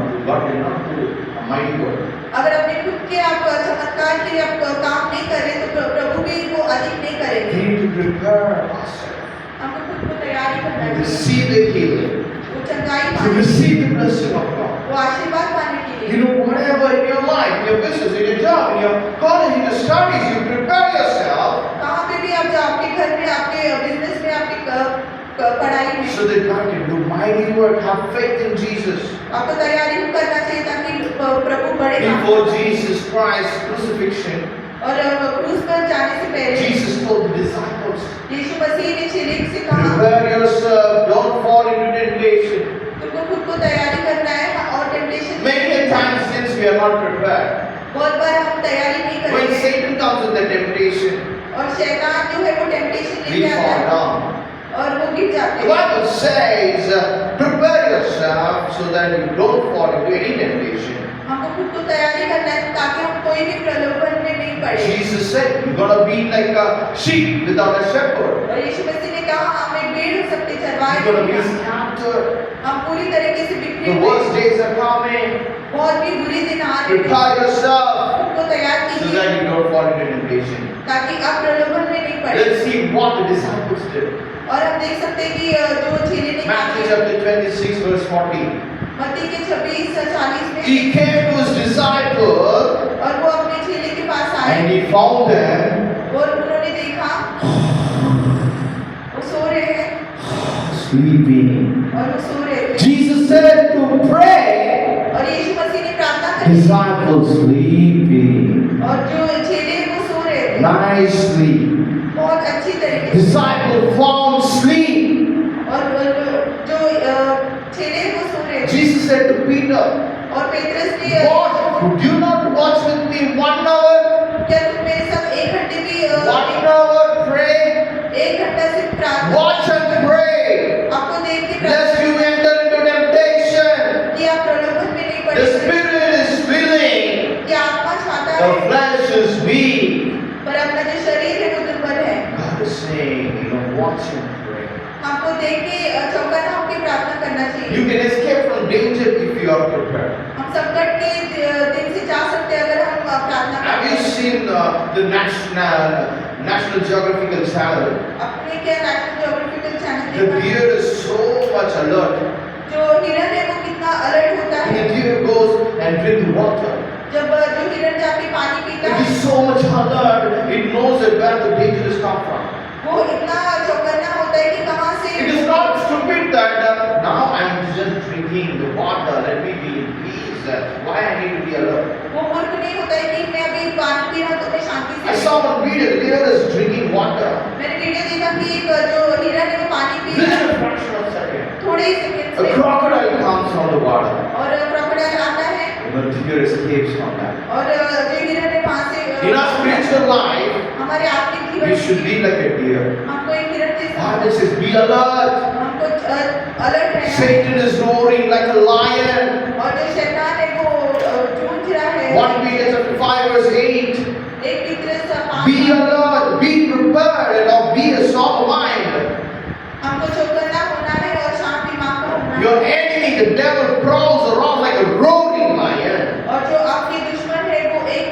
Speaker 1: do a mighty work.
Speaker 2: अगर अपने खुद के आप चमत्कार के लिए आप काम नहीं कर रहे तो प्रभु भी वो अधिक नहीं
Speaker 1: We
Speaker 2: करेंगे।
Speaker 1: need to prepare ourselves
Speaker 2: हमको खुद को तैयारी करना
Speaker 1: to
Speaker 2: चाहिए,
Speaker 1: receive the healing,
Speaker 2: वो चंगाई
Speaker 1: to
Speaker 2: पाने,
Speaker 1: receive the blessing of God.
Speaker 2: वो आशीर्वाद पाने के
Speaker 1: You
Speaker 2: लिए।
Speaker 1: know, whatever in your life, in your business, in your job, in your college, in your studies, you prepare yourself
Speaker 2: कहाँ पे भी आप जाओ, आपके घर में, आपके बिजनेस में, आपके पढ़ाई में,
Speaker 1: so that God can do mighty work. Have faith in Jesus.
Speaker 2: आपको तैयारी करना चाहिए ताकि प्रभु बड़े काम।
Speaker 1: Before Jesus Christ's crucifixion,
Speaker 2: और क्रूस पर जाने से पहले
Speaker 1: Jesus told the disciples,
Speaker 2: यीशु मसीह ने चेले से कहा
Speaker 1: prepare yourself, don't fall into temptation.
Speaker 2: तुमको खुद को तैयारी करना है और temptation
Speaker 1: Many a times since we are not prepared,
Speaker 2: बहुत बार हम तैयारी नहीं
Speaker 1: when
Speaker 2: करते
Speaker 1: Satan comes with the temptation,
Speaker 2: और शैतान जो है वो टेम्पटेशन
Speaker 1: we
Speaker 2: लेके आता
Speaker 1: fall
Speaker 2: है
Speaker 1: down.
Speaker 2: और वो गिर जाते
Speaker 1: The
Speaker 2: हैं।
Speaker 1: Bible says, prepare yourself so that you don't fall into any temptation.
Speaker 2: हमको खुद को तैयारी करना है ताकि हम कोई भी प्रलोभन में नहीं पड़े।
Speaker 1: Jesus said, you're going to be like a sheep without a shepherd.
Speaker 2: और यीशु मसीह ने कहा हम एक भेड़ हो सकते चरवाहे
Speaker 1: You're going to
Speaker 2: के
Speaker 1: be
Speaker 2: बिना।
Speaker 1: scattered.
Speaker 2: हम पूरी तरीके से बिखरे
Speaker 1: The
Speaker 2: हुए
Speaker 1: worst
Speaker 2: हैं।
Speaker 1: days are coming.
Speaker 2: बहुत भी बुरी दिन आ रहे हैं।
Speaker 1: Prepare yourself
Speaker 2: खुद को तैयार
Speaker 1: so
Speaker 2: कीजिए
Speaker 1: that you don't fall into temptation.
Speaker 2: ताकि आप प्रलोभन में नहीं पड़े।
Speaker 1: Let's see what the disciples did.
Speaker 2: और हम देख सकते हैं कि जो चेले ने
Speaker 1: Matthew chapter 26 verse 40.
Speaker 2: मत्ती के 26-40 में
Speaker 1: He came to his disciples
Speaker 2: और वो अपने चेले के पास आए
Speaker 1: and he found them
Speaker 2: और उन्होंने देखा वो सो रहे हैं
Speaker 1: sleeping.
Speaker 2: और वो सो रहे थे।
Speaker 1: Jesus said to Disciples sleeping
Speaker 2: और जो चेले वो सो रहे थे
Speaker 1: nicely.
Speaker 2: बहुत अच्छी तरीके से
Speaker 1: Disciple found sleep.
Speaker 2: और जो चेले वो सो रहे थे
Speaker 1: Jesus said to Peter,
Speaker 2: और पेतरस ने
Speaker 1: "What? Would you not watch with me 1 hour?
Speaker 2: क्या तुम मेरे साथ 1 घंटे भी
Speaker 1: 1 hour pray.
Speaker 2: 1 घंटा से प्रार्थना
Speaker 1: Watch and pray,
Speaker 2: आपको देख के
Speaker 1: lest you enter into temptation.
Speaker 2: कि आप प्रलोभन में नहीं
Speaker 1: The
Speaker 2: पड़े
Speaker 1: spirit is willing,
Speaker 2: कि आत्मा चाहता
Speaker 1: the
Speaker 2: है
Speaker 1: flesh is weak."
Speaker 2: पर अपना जो शरीर है वो दुर्बल है
Speaker 1: God is saying, watch and pray.
Speaker 2: हमको देख के चौकन्ना होकर प्रार्थना करना चाहिए
Speaker 1: You can escape from danger if you are prepared.
Speaker 2: हम संकट के दिन से जा सकते हैं अगर हम प्रार्थना
Speaker 1: Have
Speaker 2: करते
Speaker 1: you
Speaker 2: हैं
Speaker 1: seen the National Geographical Channel?
Speaker 2: अपने क्या नेशनल ज्योग्राफिकल चैनल
Speaker 1: The
Speaker 2: देखा
Speaker 1: deer is so much alert.
Speaker 2: जो हिरन है वो कितना अलर्ट होता
Speaker 1: And
Speaker 2: है
Speaker 1: the deer goes and drink water.
Speaker 2: जब जो हिरन जाके पानी पीता
Speaker 1: It
Speaker 2: है
Speaker 1: is so much alert. It knows that where the danger is come from.
Speaker 2: वो इतना चौकन्ना होता है कि कहाँ से
Speaker 1: It is not stupid that now I am just drinking the water. Let me be in peace. Why I need to be alert?
Speaker 2: वो मूर्ख नहीं होता है कि मैं अभी पानी पी रहा हूँ तो मैं शांति
Speaker 1: I
Speaker 2: से
Speaker 1: saw one video. The deer is drinking water.
Speaker 2: मैंने वीडियो देखा कि एक जो हिरन है वो पानी पी रहा
Speaker 1: Within
Speaker 2: है
Speaker 1: a fraction of a second,
Speaker 2: थोड़े ही सेकंड
Speaker 1: a
Speaker 2: से
Speaker 1: crocodile comes from the water.
Speaker 2: और क्रोकोडाइल आता है
Speaker 1: The deer escapes from that.
Speaker 2: और जो हिरन है वहाँ से
Speaker 1: In our spiritual life,
Speaker 2: हमारे आत्मिक जीवन
Speaker 1: we should be like a deer.
Speaker 2: हमको एक हिरन जैसा
Speaker 1: Bible says, be alert.
Speaker 2: हमको अलर्ट रहना है
Speaker 1: Satan is roaring like a lion.
Speaker 2: और जो शैतान है वो जूझ रहा है
Speaker 1: 1 Peter chapter 5 verse 8.
Speaker 2: एक Patras
Speaker 1: Be alert, be prepared, and of be a sober mind.
Speaker 2: हमको चौकन्ना होना है और शांत दिमाग का होना
Speaker 1: Your
Speaker 2: है
Speaker 1: enemy, the devil, prowls around like a roaring lion,
Speaker 2: और जो आपके दुश्मन है वो एक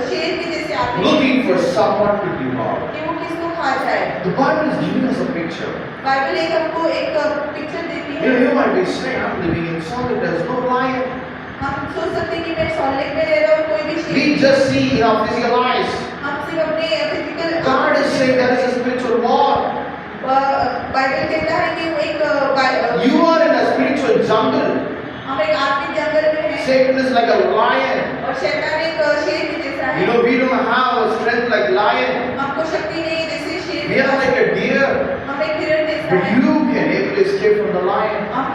Speaker 2: शेर के जैसे आते हैं
Speaker 1: looking for someone to devour.
Speaker 2: कि वो किसको खा जाए
Speaker 1: The Bible is giving us a picture.
Speaker 2: Bible एक हमको एक पिक्चर देती है
Speaker 1: You might be saying, I'm living in Solid, there's no lion.
Speaker 2: हम सोच सकते हैं कि मैं सॉलिड में रह रहा हूँ कोई भी शेर
Speaker 1: We just see in our physical eyes.
Speaker 2: हम सिर्फ अपने physical
Speaker 1: God is saying that is a spiritual war.
Speaker 2: Bible कहता है कि वो एक
Speaker 1: You are in a spiritual jungle.
Speaker 2: हम एक आत्मिक जंगल में हैं
Speaker 1: Satan is like a lion.
Speaker 2: और शैतान एक शेर के जैसा
Speaker 1: You
Speaker 2: है
Speaker 1: know, we don't have a strength like lion.
Speaker 2: हमको शक्ति नहीं है जैसे शेर
Speaker 1: We are like a deer.
Speaker 2: हम एक हिरन जैसा
Speaker 1: But
Speaker 2: है
Speaker 1: you can able to escape from the lion.
Speaker 2: हम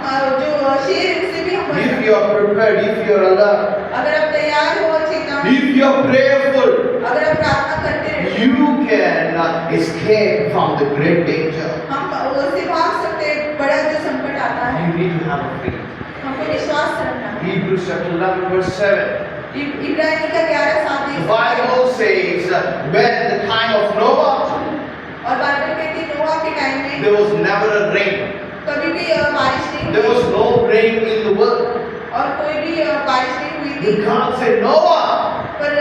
Speaker 2: जो शेर है उससे भी हम बच
Speaker 1: If
Speaker 2: सकते
Speaker 1: you are prepared, if you are alert,
Speaker 2: हैं। अगर आप तैयार हो और चेतन
Speaker 1: if you are prayerful,
Speaker 2: अगर आप प्रार्थना करते रहते
Speaker 1: you can escape from the great danger.
Speaker 2: हम उससे भाग सकते हैं बड़ा जो संकट आता है
Speaker 1: You need to have a faith.
Speaker 2: हमको विश्वास रखना
Speaker 1: Hebrews chapter 11 verse 7.
Speaker 2: इब्रानी का 11:7
Speaker 1: The Bible says when the time of Noah,
Speaker 2: और बाइबल कहती है नोआ के टाइम में
Speaker 1: there was never a rain.
Speaker 2: कभी भी बारिश नहीं
Speaker 1: There
Speaker 2: हुई
Speaker 1: was no rain in the world.
Speaker 2: और कोई भी बारिश नहीं हुई थी
Speaker 1: But God said, Noah,
Speaker 2: पर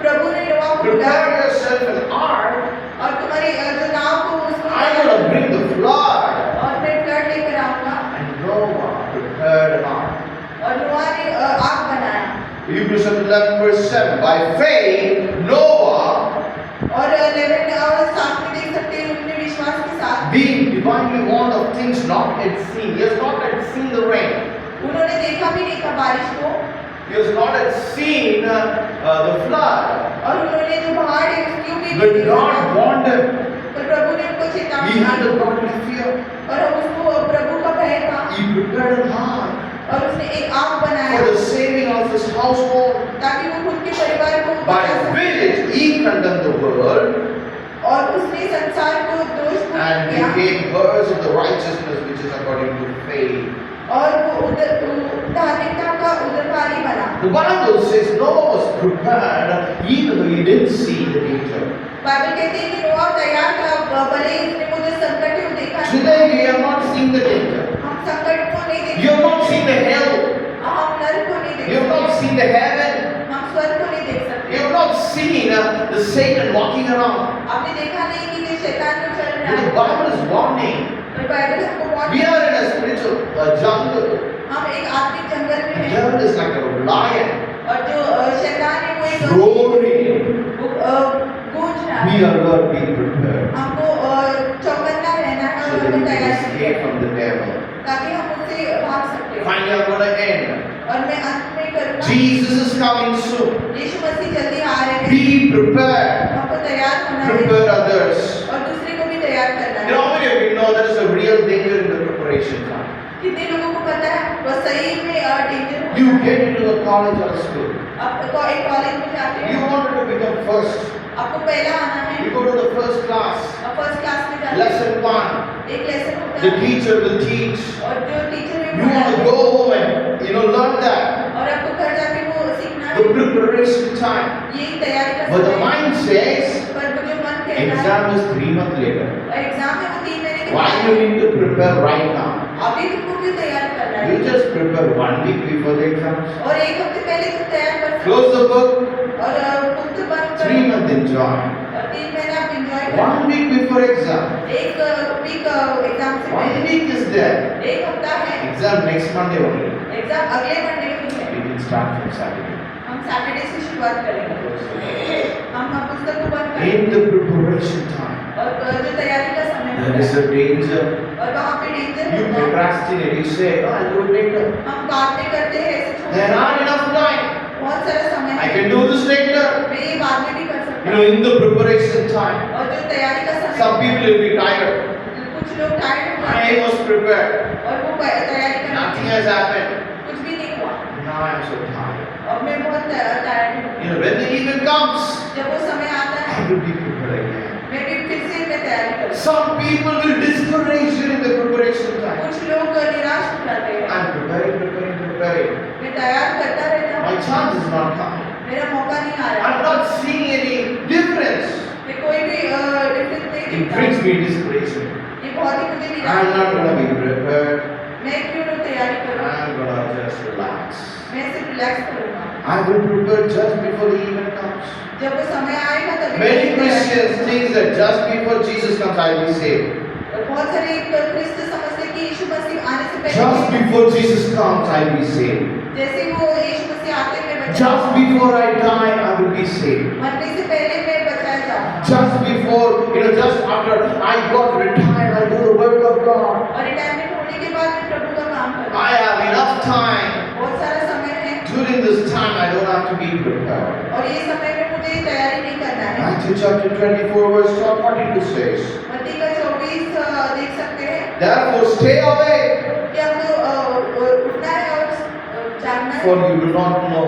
Speaker 2: प्रभु ने नोआ को बुलाया
Speaker 1: prepare yourself an ark.
Speaker 2: और तुम्हारी जो नाव को उसमें
Speaker 1: I'm going to bring the flood.
Speaker 2: और मैं फ्लड लेकर आऊंगा
Speaker 1: And Noah prepared an ark.
Speaker 2: और नोआ ने आग बनाया
Speaker 1: Hebrews chapter 11 verse 7. By faith, Noah,
Speaker 2: और 11 और 7 में देख सकते हैं उन्होंने विश्वास के साथ
Speaker 1: being divinely warned of things not yet seen. He has not yet seen the rain.
Speaker 2: उन्होंने देखा भी नहीं था बारिश को
Speaker 1: He has not yet seen the flood.
Speaker 2: और उन्होंने जो पहाड़ है उसकी भी
Speaker 1: But God warned him.
Speaker 2: पर प्रभु ने उनको चेतावनी
Speaker 1: He had
Speaker 2: the
Speaker 1: a godly fear.
Speaker 2: और उसको प्रभु का भय था
Speaker 1: He prepared an ark
Speaker 2: और उसने एक आग
Speaker 1: for
Speaker 2: बनाया
Speaker 1: the saving of his household,
Speaker 2: ताकि वो खुद के परिवार को
Speaker 1: by
Speaker 2: बचा सके
Speaker 1: which he condemned the world
Speaker 2: और उसने संसार को दोषपूर्ण
Speaker 1: and
Speaker 2: किया
Speaker 1: became heirs of the righteousness which is according to faith.
Speaker 2: और वो धार्मिकता का उद्धारकारी बना
Speaker 1: The Bible says Noah was prepared even though he didn't see the danger.
Speaker 2: Bible कहती है कि नोआ तैयार था भले ही उसने वो जो संकट है वो देखा नहीं
Speaker 1: Today we have not seen the danger.
Speaker 2: हम संकट को नहीं देख
Speaker 1: You have not seen the hell.
Speaker 2: हम नरक को नहीं देख
Speaker 1: You have not
Speaker 2: सकते
Speaker 1: seen the heaven.
Speaker 2: हम स्वर्ग को नहीं देख सकते
Speaker 1: You have not seen the Satan walking around.
Speaker 2: आपने देखा नहीं कि ये शैतान को चल रहा
Speaker 1: The
Speaker 2: है
Speaker 1: Bible is warning.
Speaker 2: और बाइबल हमको बहुत
Speaker 1: We are in a spiritual jungle.
Speaker 2: हम एक आत्मिक जंगल में
Speaker 1: The
Speaker 2: हैं
Speaker 1: devil is like a lion,
Speaker 2: और जो शैतान है वो एक
Speaker 1: roaring.
Speaker 2: गूंज रहा
Speaker 1: Be
Speaker 2: है
Speaker 1: alert, be prepared,
Speaker 2: हमको चौकन्ना रहना है
Speaker 1: so
Speaker 2: और
Speaker 1: that
Speaker 2: हमको
Speaker 1: we can
Speaker 2: तैयार
Speaker 1: escape from the devil.
Speaker 2: ताकि हम उससे भाग सकते हैं
Speaker 1: Finally, I'm going to end.
Speaker 2: और मैं अंत में करूँगा
Speaker 1: Jesus is coming soon.
Speaker 2: यीशु मसीह जल्दी आ रहे हैं।
Speaker 1: Be prepared.
Speaker 2: हमको तैयार होना है
Speaker 1: Prepare others.
Speaker 2: और दूसरे को भी तैयार करना
Speaker 1: You know,
Speaker 2: है।
Speaker 1: how many of you know there is a real danger in the preparation time?
Speaker 2: कितने लोगों को पता है वो सही में danger
Speaker 1: You get into a college or a school.
Speaker 2: आप एक कॉलेज में जाते
Speaker 1: You
Speaker 2: हैं,
Speaker 1: wanted to become first.
Speaker 2: आपको पहला आना है,
Speaker 1: You go to the first class.
Speaker 2: और फर्स्ट क्लास में जाते हैं,
Speaker 1: Lesson 1.
Speaker 2: एक लेसन होता
Speaker 1: The
Speaker 2: है
Speaker 1: teacher will teach.
Speaker 2: और जो टीचर है
Speaker 1: You want to go home and learn that.
Speaker 2: और आपको घर जाके वो सीखना
Speaker 1: The
Speaker 2: है,
Speaker 1: preparation time.
Speaker 2: यही तैयारी का
Speaker 1: But the
Speaker 2: समय है।
Speaker 1: mind says
Speaker 2: पर वो जो मन कहता है
Speaker 1: exam is 3 months later.
Speaker 2: Exam है वो 3 महीने के
Speaker 1: Why
Speaker 2: बाद
Speaker 1: you
Speaker 2: है।
Speaker 1: need to prepare right now?
Speaker 2: अभी तुमको क्यों तैयार करना है?
Speaker 1: You just prepare 1 week before the exams.
Speaker 2: और एक हफ्ते पहले तुम तैयार कर सकते
Speaker 1: Close the book.
Speaker 2: हो। और पुस्तक बंद
Speaker 1: 3
Speaker 2: करो
Speaker 1: months enjoy.
Speaker 2: और 3 महीने आप एंजॉय
Speaker 1: 1
Speaker 2: करो।
Speaker 1: week before exam.
Speaker 2: एक वीक एग्जाम से
Speaker 1: 1
Speaker 2: पहले
Speaker 1: week is there.
Speaker 2: एक हफ्ता है,
Speaker 1: Exam next Monday only.
Speaker 2: Exam अगले मंडे को है।
Speaker 1: We can start from Saturday.
Speaker 2: हम सैटरडे से शुरुआत करेंगे। हम पुस्तक को बंद करेंगे
Speaker 1: In the preparation time,
Speaker 2: और जो तैयारी का समय
Speaker 1: there
Speaker 2: होता
Speaker 1: is
Speaker 2: है
Speaker 1: a danger.
Speaker 2: और वहाँ पे डेंजर
Speaker 1: You
Speaker 2: होता है।
Speaker 1: procrastinate. You say, oh, I'll do it later.
Speaker 2: हम बाद में करते हैं ऐसे छोड़
Speaker 1: There
Speaker 2: देते हैं।
Speaker 1: are enough time.
Speaker 2: बहुत सारा समय
Speaker 1: I
Speaker 2: है,
Speaker 1: can do this later.
Speaker 2: मैं ये बाद में भी कर सकता
Speaker 1: You know, in the preparation time,
Speaker 2: हूँ। और जो तैयारी का समय
Speaker 1: some people will be tired.
Speaker 2: कुछ लोग टायर्ड हो जाते
Speaker 1: I
Speaker 2: हैं
Speaker 1: was prepared.
Speaker 2: और वो तैयारी करने
Speaker 1: Nothing has happened.
Speaker 2: कुछ भी नहीं हुआ
Speaker 1: Now I'm so tired.
Speaker 2: और मैं बहुत टायर्ड हूँ।
Speaker 1: You know, when the evening comes,
Speaker 2: जब वो समय आता
Speaker 1: I
Speaker 2: है
Speaker 1: will be prepared again.
Speaker 2: मैं भी फिर से मैं तैयारी करूँ।
Speaker 1: Some people will discourage you in the preparation time.
Speaker 2: कुछ लोग निराश हो जाते हैं।
Speaker 1: I'm preparing.
Speaker 2: मैं तैयार करता रहता
Speaker 1: My
Speaker 2: हूँ,
Speaker 1: chance is not coming.
Speaker 2: मेरा मौका नहीं आ रहा।
Speaker 1: I'm not seeing any difference.
Speaker 2: मैं कोई भी डिफरेंस नहीं
Speaker 1: It
Speaker 2: दिखता।
Speaker 1: brings me discouragement.
Speaker 2: ये बहुत ही मुझे निराश
Speaker 1: I'm not
Speaker 2: करता
Speaker 1: going to
Speaker 2: है।
Speaker 1: be prepared.
Speaker 2: मैं क्यों ना तैयारी करूँ?
Speaker 1: I'm going to just relax.
Speaker 2: मैं सिर्फ रिलैक्स करूँगा।
Speaker 1: I will prepare just before the event comes.
Speaker 2: जब वो समय आएगा तभी
Speaker 1: Many
Speaker 2: मैं तैयारी
Speaker 1: Christians
Speaker 2: करूँगा।
Speaker 1: think that just before Jesus comes, I will be saved.
Speaker 2: और बहुत सारे क्रिश्चियन समझते हैं कि यीशु मसीह आने से
Speaker 1: Just
Speaker 2: पहले
Speaker 1: before Jesus comes, I will be saved.
Speaker 2: जैसे वो यीशु मसीह आते हैं मैं बचा
Speaker 1: Just before I die, I will be saved.
Speaker 2: मरने से पहले मैं बचाया जाऊँगा।
Speaker 1: Just before, just after I got retired, I do the work of God.
Speaker 2: और रिटायरमेंट होने के बाद मैं प्रभु का काम करूँगा।
Speaker 1: I have enough time.
Speaker 2: बहुत सारा समय है
Speaker 1: During this time, I don't have to be prepared.
Speaker 2: और ये समय में मुझे तैयारी नहीं करना है।
Speaker 1: Matthew chapter 24, verse 42 says,
Speaker 2: मत्ती का 24 देख सकते हैं
Speaker 1: Therefore stay awake,
Speaker 2: कि आपको उठना है और जागना
Speaker 1: for
Speaker 2: है
Speaker 1: you do not know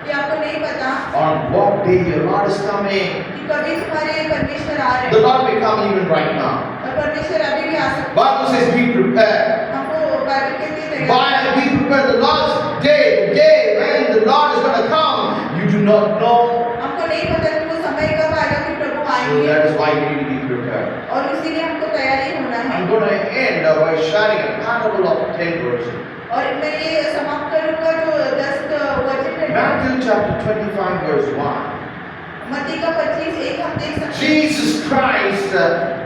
Speaker 2: कि आपको नहीं पता
Speaker 1: on what day your Lord is coming.
Speaker 2: कि कभी तुम्हारे परमेश्वर आ रहे
Speaker 1: The
Speaker 2: हैं
Speaker 1: Lord may come even right now.
Speaker 2: और परमेश्वर अभी भी आ सकते हैं।
Speaker 1: Bible says, be prepared.
Speaker 2: हमको बाइबल कहती है तैयार
Speaker 1: Why be prepared? The Lord's day, the day when the Lord is going to come, you do not know.
Speaker 2: हमको नहीं पता कि वो समय कब आएगा कि प्रभु
Speaker 1: So
Speaker 2: आएंगे
Speaker 1: that is why we need to be prepared.
Speaker 2: और इसीलिए हमको तैयारी होना है।
Speaker 1: I'm going to end by sharing a parable of 10 verses.
Speaker 2: और मैं ये समाप्त करूंगा जो 10 वचन है
Speaker 1: Matthew chapter 25, verse 1.
Speaker 2: मत्ती का 25 एक हम देख सकते हैं।
Speaker 1: Jesus Christ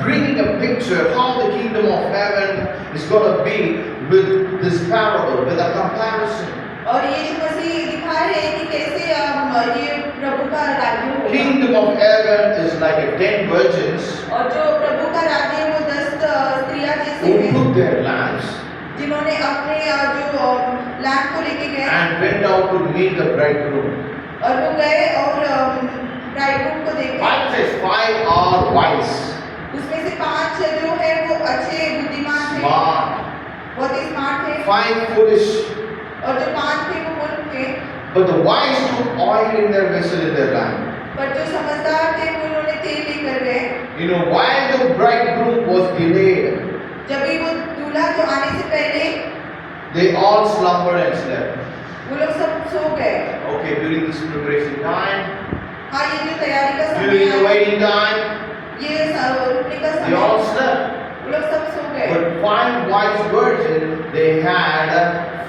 Speaker 1: bringing a picture how the kingdom of heaven is going to be with this parable, with a comparison.
Speaker 2: और यीशु मसीह दिखा रहे हैं कि कैसे ये प्रभु का राज्य होगा
Speaker 1: Kingdom of heaven is like a 10 virgins
Speaker 2: और जो प्रभु का राज्य है वो 10 स्त्रियां जैसे
Speaker 1: who
Speaker 2: हैं
Speaker 1: took their lamps
Speaker 2: जिन्होंने अपने जो लैम्प को लेके गए
Speaker 1: and went out to meet the bridegroom.
Speaker 2: और वो गए और ब्राइडग्रूम को देखे।
Speaker 1: Bible says 5 are wise,
Speaker 2: उसमें से 5 जो है वो अच्छे बुद्धिमान थे,
Speaker 1: smart,
Speaker 2: बहुत ही स्मार्ट थे
Speaker 1: 5 foolish.
Speaker 2: और जो 5 थे वो मूर्ख थे।
Speaker 1: But the wise took oil in their vessel in their lamp.
Speaker 2: पर जो समझदार थे वो उन्होंने तेल लेकर गए।
Speaker 1: You know, while the bridegroom was delayed,
Speaker 2: जब भी वो दूल्हा जो आने से पहले
Speaker 1: they all slumbered and slept.
Speaker 2: वो लोग सब सो गए।
Speaker 1: Okay, during this preparation time,
Speaker 2: हाँ ये जो तैयारी का समय
Speaker 1: during the
Speaker 2: है,
Speaker 1: waiting time,
Speaker 2: ये रुकने का
Speaker 1: they all
Speaker 2: समय
Speaker 1: slept.
Speaker 2: वो लोग सब सो गए।
Speaker 1: But 5 wise virgins, they had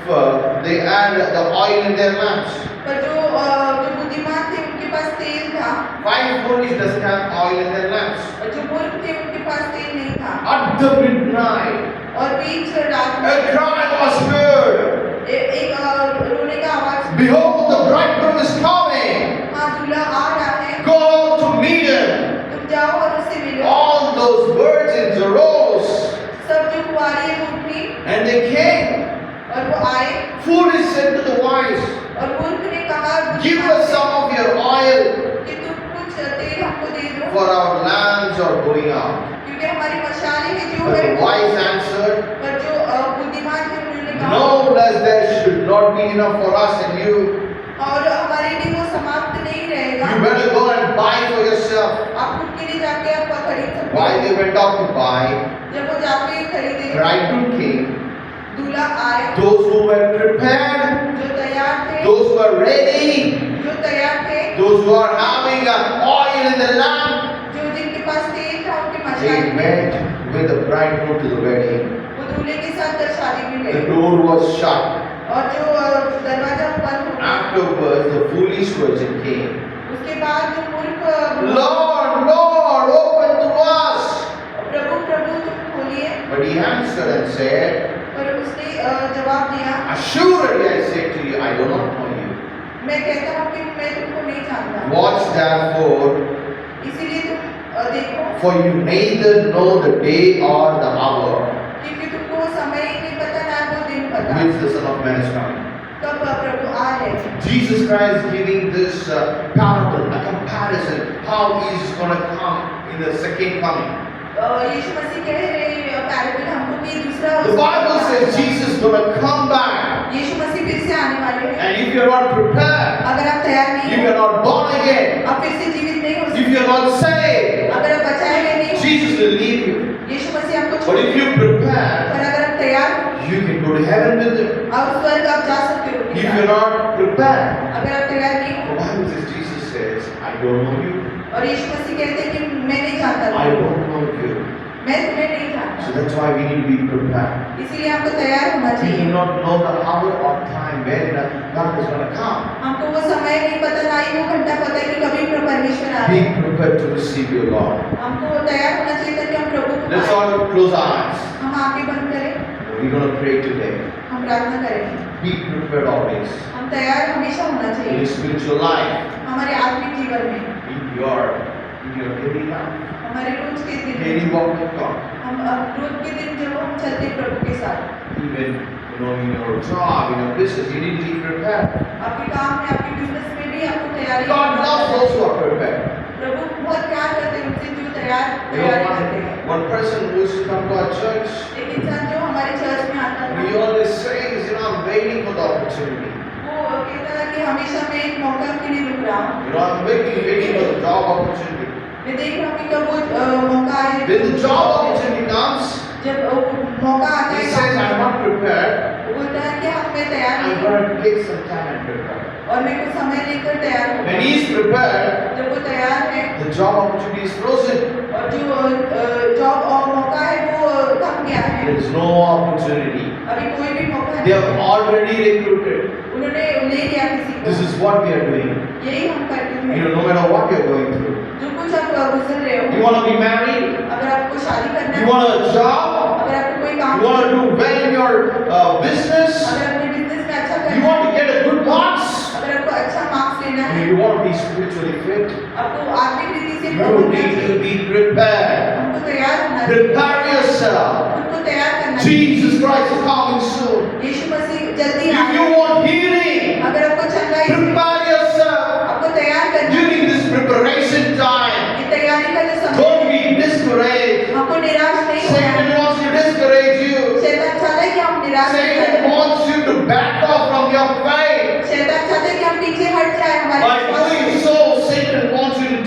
Speaker 1: the oil in their lamps.
Speaker 2: पर जो बुद्धिमान थे उनके पास तेल था
Speaker 1: 5 foolish doesn't have oil in their lamps.
Speaker 2: और जो मूर्ख थे उनके पास तेल नहीं था।
Speaker 1: At the midnight,
Speaker 2: और बीच रात
Speaker 1: a
Speaker 2: में
Speaker 1: cry was heard.
Speaker 2: एक रोने का आवाज,
Speaker 1: Behold, the bridegroom is coming.
Speaker 2: हाँ दूल्हा आ रहा है,
Speaker 1: Go out to meet him.
Speaker 2: तुम जाओ और उससे मिलो।
Speaker 1: All those virgins arose
Speaker 2: सब जो कुंवारी है वो उठी
Speaker 1: and they came.
Speaker 2: और वो आए
Speaker 1: Foolish said to the wise,
Speaker 2: और मूर्ख ने कहा
Speaker 1: give us some of your oil,
Speaker 2: कि तुम कुछ तेल हमको दे दो,
Speaker 1: for our lamps are going out.
Speaker 2: क्योंकि हमारी मशालें हैं जो
Speaker 1: But
Speaker 2: है,
Speaker 1: the wise answered,
Speaker 2: पर जो बुद्धिमान थे उन्होंने कहा,
Speaker 1: no, lest there should not be enough for us and you.
Speaker 2: और हमारे लिए वो समाप्त नहीं रहेगा,
Speaker 1: You better go and buy for yourself.
Speaker 2: आप खुद के लिए जाके आप खरीद सकते
Speaker 1: While
Speaker 2: हो।
Speaker 1: they went out to buy,
Speaker 2: जब वो जाके खरीदे,
Speaker 1: bridegroom came.
Speaker 2: दूल्हा आए,
Speaker 1: Those who were prepared,
Speaker 2: जो तैयार थे,
Speaker 1: those who are ready,
Speaker 2: जो तैयार थे,
Speaker 1: those who are having oil in the lamp,
Speaker 2: जो जिनके पास तेल था उनके
Speaker 1: they
Speaker 2: मशाल में,
Speaker 1: went with the bridegroom to the wedding.
Speaker 2: वो दूल्हे के साथ शादी में
Speaker 1: The
Speaker 2: गए,
Speaker 1: door was shut.
Speaker 2: और जो दरवाजा बंद हो गया,
Speaker 1: Afterwards, the foolish virgin came.
Speaker 2: उसके बाद जो मूर्ख
Speaker 1: Lord, Lord, open to us.
Speaker 2: प्रभु प्रभु तुम खोलिए,
Speaker 1: But he answered and said,
Speaker 2: पर उसने जवाब दिया,
Speaker 1: assuredly I say to you, I do not know you.
Speaker 2: मैं कहता हूँ कि मैं तुमको नहीं जानता,
Speaker 1: Watch therefore,
Speaker 2: इसीलिए तुम देखो,
Speaker 1: for you neither know the day or the hour
Speaker 2: क्योंकि तुमको वो समय ही नहीं पता ना वो दिन पता
Speaker 1: which the Son of Man is coming.
Speaker 2: कब प्रभु आ रहे हैं।
Speaker 1: Jesus Christ giving this parable, a comparison, how he is going to come in the second coming.
Speaker 2: यीशु मसीह कह रहे हैं पैराबल हमको कि दूसरा
Speaker 1: The Bible says Jesus is going to come back.
Speaker 2: यीशु मसीह फिर से आने वाले हैं,
Speaker 1: And if you are not prepared,
Speaker 2: अगर आप तैयार नहीं
Speaker 1: if you are
Speaker 2: हो,
Speaker 1: not born again,
Speaker 2: आप फिर से जीवित नहीं हो
Speaker 1: if you
Speaker 2: सकते,
Speaker 1: are not saved,
Speaker 2: अगर आप बचाए गए नहीं हो,
Speaker 1: Jesus will leave you.
Speaker 2: यीशु मसीह आपको
Speaker 1: But
Speaker 2: छोड़
Speaker 1: if you
Speaker 2: देंगे।
Speaker 1: prepare,
Speaker 2: पर अगर आप तैयार हो,
Speaker 1: you can go to heaven with him.
Speaker 2: आप स्वर्ग आप जा सकते हो उनके
Speaker 1: If
Speaker 2: साथ।
Speaker 1: you are not prepared,
Speaker 2: अगर आप तैयार नहीं
Speaker 1: the
Speaker 2: हो,
Speaker 1: Bible says, Jesus says, I don't know you.
Speaker 2: और यीशु मसीह कहते हैं कि मैं नहीं जानता
Speaker 1: I
Speaker 2: तुमको,
Speaker 1: don't know you.
Speaker 2: मैं तुम्हें नहीं जानता,
Speaker 1: So that's why we need to be prepared.
Speaker 2: इसीलिए हमको तैयार होना
Speaker 1: We do
Speaker 2: चाहिए।
Speaker 1: not know the hour or time when God is going to come.
Speaker 2: हमको वो समय नहीं पता, ना ही वो घंटा पता है कि कभी परमेश्वर आ रहे
Speaker 1: Be
Speaker 2: हैं।
Speaker 1: prepared to receive your Lord.
Speaker 2: हमको तैयार होना चाहिए ताकि हम प्रभु को
Speaker 1: Let's
Speaker 2: पाएं।
Speaker 1: all close our eyes.
Speaker 2: हम आंखें बंद करें,
Speaker 1: We're going to pray today.
Speaker 2: हम प्रार्थना करेंगे।
Speaker 1: Be prepared always.
Speaker 2: हम तैयार हमेशा होना
Speaker 1: In
Speaker 2: चाहिए
Speaker 1: your spiritual life,
Speaker 2: हमारे आत्मिक जीवन में,
Speaker 1: in your daily life,
Speaker 2: हमारे रोज के दिन में।
Speaker 1: daily walk with God.
Speaker 2: हम रोज के दिन जब हम चलते प्रभु के साथ,
Speaker 1: Even in your job, in your business, you need to be prepared.
Speaker 2: आपके काम में, आपके बिजनेस में भी आपको तैयारी
Speaker 1: God
Speaker 2: करना
Speaker 1: loves
Speaker 2: चाहिए।
Speaker 1: those who are prepared.
Speaker 2: प्रभु बहुत प्यार करते हैं उनसे जो तैयारी
Speaker 1: You
Speaker 2: करते
Speaker 1: know,
Speaker 2: हैं।
Speaker 1: one person who used to come to our church,
Speaker 2: एक इंसान जो हमारे चर्च में आता था,
Speaker 1: he always says, I'm waiting for the opportunity.
Speaker 2: वो कहता था कि हमेशा मैं एक मौका के लिए रुक रहा हूँ,
Speaker 1: I'm waiting for the job opportunity.
Speaker 2: मैं देख रहा हूँ कि कब वो मौका आए।
Speaker 1: When the job opportunity comes,
Speaker 2: जब वो मौका आता
Speaker 1: he
Speaker 2: है,
Speaker 1: says, I'm not prepared.
Speaker 2: वो बोलता है कि हम मैं तैयार
Speaker 1: I'm
Speaker 2: नहीं हूँ
Speaker 1: going to take some time and prepare.
Speaker 2: और मेरे को समय लेकर तैयार
Speaker 1: When
Speaker 2: होना।
Speaker 1: he is prepared,
Speaker 2: जब वो तैयार है
Speaker 1: the job opportunity is frozen.
Speaker 2: और जो जॉब और मौका है वो थम गया है,
Speaker 1: There is no opportunity.
Speaker 2: अभी कोई भी मौका
Speaker 1: They
Speaker 2: नहीं,
Speaker 1: have already recruited.
Speaker 2: उन्होंने ले लिया किसी को।
Speaker 1: This is what we are doing.
Speaker 2: यही हम करते हैं।
Speaker 1: No matter what you are going through.
Speaker 2: जो कुछ आप गुजर रहे
Speaker 1: You
Speaker 2: हो,
Speaker 1: want to be married?
Speaker 2: अगर आपको शादी करना
Speaker 1: You
Speaker 2: है,
Speaker 1: want a job?
Speaker 2: अगर आपको कोई काम,
Speaker 1: You want to do well in your business?
Speaker 2: अगर अपने बिजनेस में अच्छा
Speaker 1: You
Speaker 2: करना
Speaker 1: want
Speaker 2: है,
Speaker 1: to get a good marks?
Speaker 2: अगर आपको अच्छा मार्क्स लेना है,
Speaker 1: You want to be spiritually fit?
Speaker 2: आपको आर्थिक रीति से
Speaker 1: You
Speaker 2: प्रबंधन
Speaker 1: need
Speaker 2: चाहिए,
Speaker 1: to be prepared.
Speaker 2: हमको तैयार होना चाहिए,
Speaker 1: Prepare yourself.
Speaker 2: खुद को तैयार करना चाहिए।
Speaker 1: Jesus Christ is coming soon.
Speaker 2: यीशु मसीह जल्दी
Speaker 1: If
Speaker 2: आए।
Speaker 1: you want healing,
Speaker 2: अगर आपको चंगाई,
Speaker 1: prepare yourself
Speaker 2: आपको तैयार करना है।
Speaker 1: during this preparation time.
Speaker 2: ये तैयारी का जो समय
Speaker 1: Don't
Speaker 2: है,
Speaker 1: be discouraged.
Speaker 2: हमको निराश नहीं होना
Speaker 1: Satan
Speaker 2: है।
Speaker 1: wants to discourage you.
Speaker 2: शैतान चाहता है कि हम निराश नहीं
Speaker 1: Satan
Speaker 2: करें।
Speaker 1: wants you to back off from your faith.
Speaker 2: शैतान चाहता है कि हम पीछे हट जाए हमारे
Speaker 1: By
Speaker 2: विश्वास
Speaker 1: doing
Speaker 2: से।
Speaker 1: so, Satan wants you to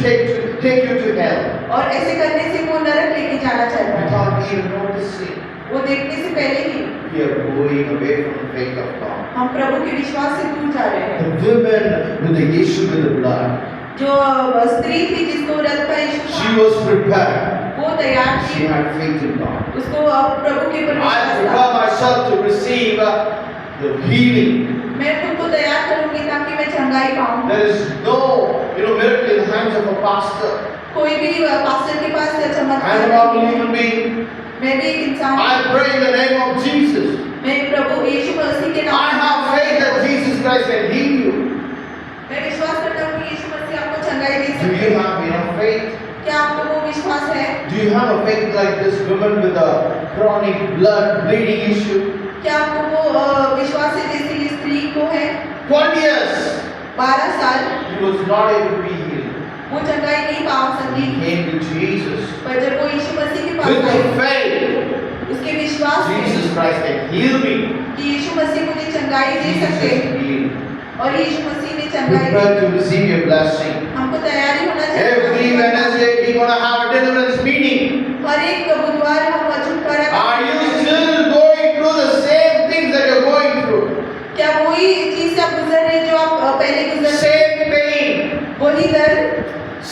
Speaker 1: take you to hell
Speaker 2: और ऐसे करने से वो नरक लेके जाना चाहता है।
Speaker 1: without even noticing.
Speaker 2: वो देखने से पहले ही
Speaker 1: We are going away from the faith of God.
Speaker 2: हम प्रभु के विश्वास से दूर जा रहे हैं।
Speaker 1: The women with the issue with the blood,
Speaker 2: जो स्त्री थी जिसको रक्त का यीशु
Speaker 1: she
Speaker 2: था,
Speaker 1: was prepared.
Speaker 2: वो तैयार
Speaker 1: She
Speaker 2: थी,
Speaker 1: had faith in God.
Speaker 2: उसको प्रभु के ऊपर
Speaker 1: I
Speaker 2: विश्वास
Speaker 1: prepare
Speaker 2: था।
Speaker 1: myself to receive the healing.
Speaker 2: मैं खुद को तैयार करूंगी ताकि मैं चंगाई पाऊं।
Speaker 1: There is no, miracle in the hands of a pastor.
Speaker 2: कोई भी पास्टर के पास
Speaker 1: I am
Speaker 2: चमत्कार
Speaker 1: not a
Speaker 2: नहीं है।
Speaker 1: human being.
Speaker 2: मैं भी एक इंसान
Speaker 1: I
Speaker 2: हूं।
Speaker 1: pray in the name of Jesus.
Speaker 2: मैं प्रभु यीशु मसीह के
Speaker 1: I
Speaker 2: नाम
Speaker 1: have faith that Jesus Christ can heal you.
Speaker 2: मैं विश्वास करता हूँ कि यीशु मसीह आपको चंगाई दे
Speaker 1: Do
Speaker 2: सकते
Speaker 1: you
Speaker 2: हैं।
Speaker 1: have enough faith?
Speaker 2: क्या आपको वो विश्वास है?
Speaker 1: Do you have a faith like this woman with a chronic blood bleeding issue?
Speaker 2: क्या आपको वो विश्वास है जैसे ये स्त्री को है?
Speaker 1: 20 years
Speaker 2: 12 साल
Speaker 1: he was not able to be healed.
Speaker 2: वो चंगाई नहीं पा सकी,
Speaker 1: He came to Jesus.
Speaker 2: पर जब वो यीशु मसीह के
Speaker 1: With
Speaker 2: pass I,
Speaker 1: the faith,
Speaker 2: उसके विश्वास से
Speaker 1: Jesus Christ can heal me.
Speaker 2: कि यीशु मसीह मुझे चंगाई दे सकते हैं,
Speaker 1: Jesus healed.
Speaker 2: और यीशु मसीह ने चंगाई दी।
Speaker 1: Prepare to receive your blessing.
Speaker 2: हमको तैयारी होना चाहिए।
Speaker 1: Every Wednesday we're going to have a deliverance meeting.
Speaker 2: हर एक बुधवार हम छुटकारा।
Speaker 1: Are you still going through the same things that you're going through?
Speaker 2: क्या वही चीज से आप गुजर रहे हैं जो आप पहले गुजर रहे?
Speaker 1: Same pain,
Speaker 2: वही दर्द,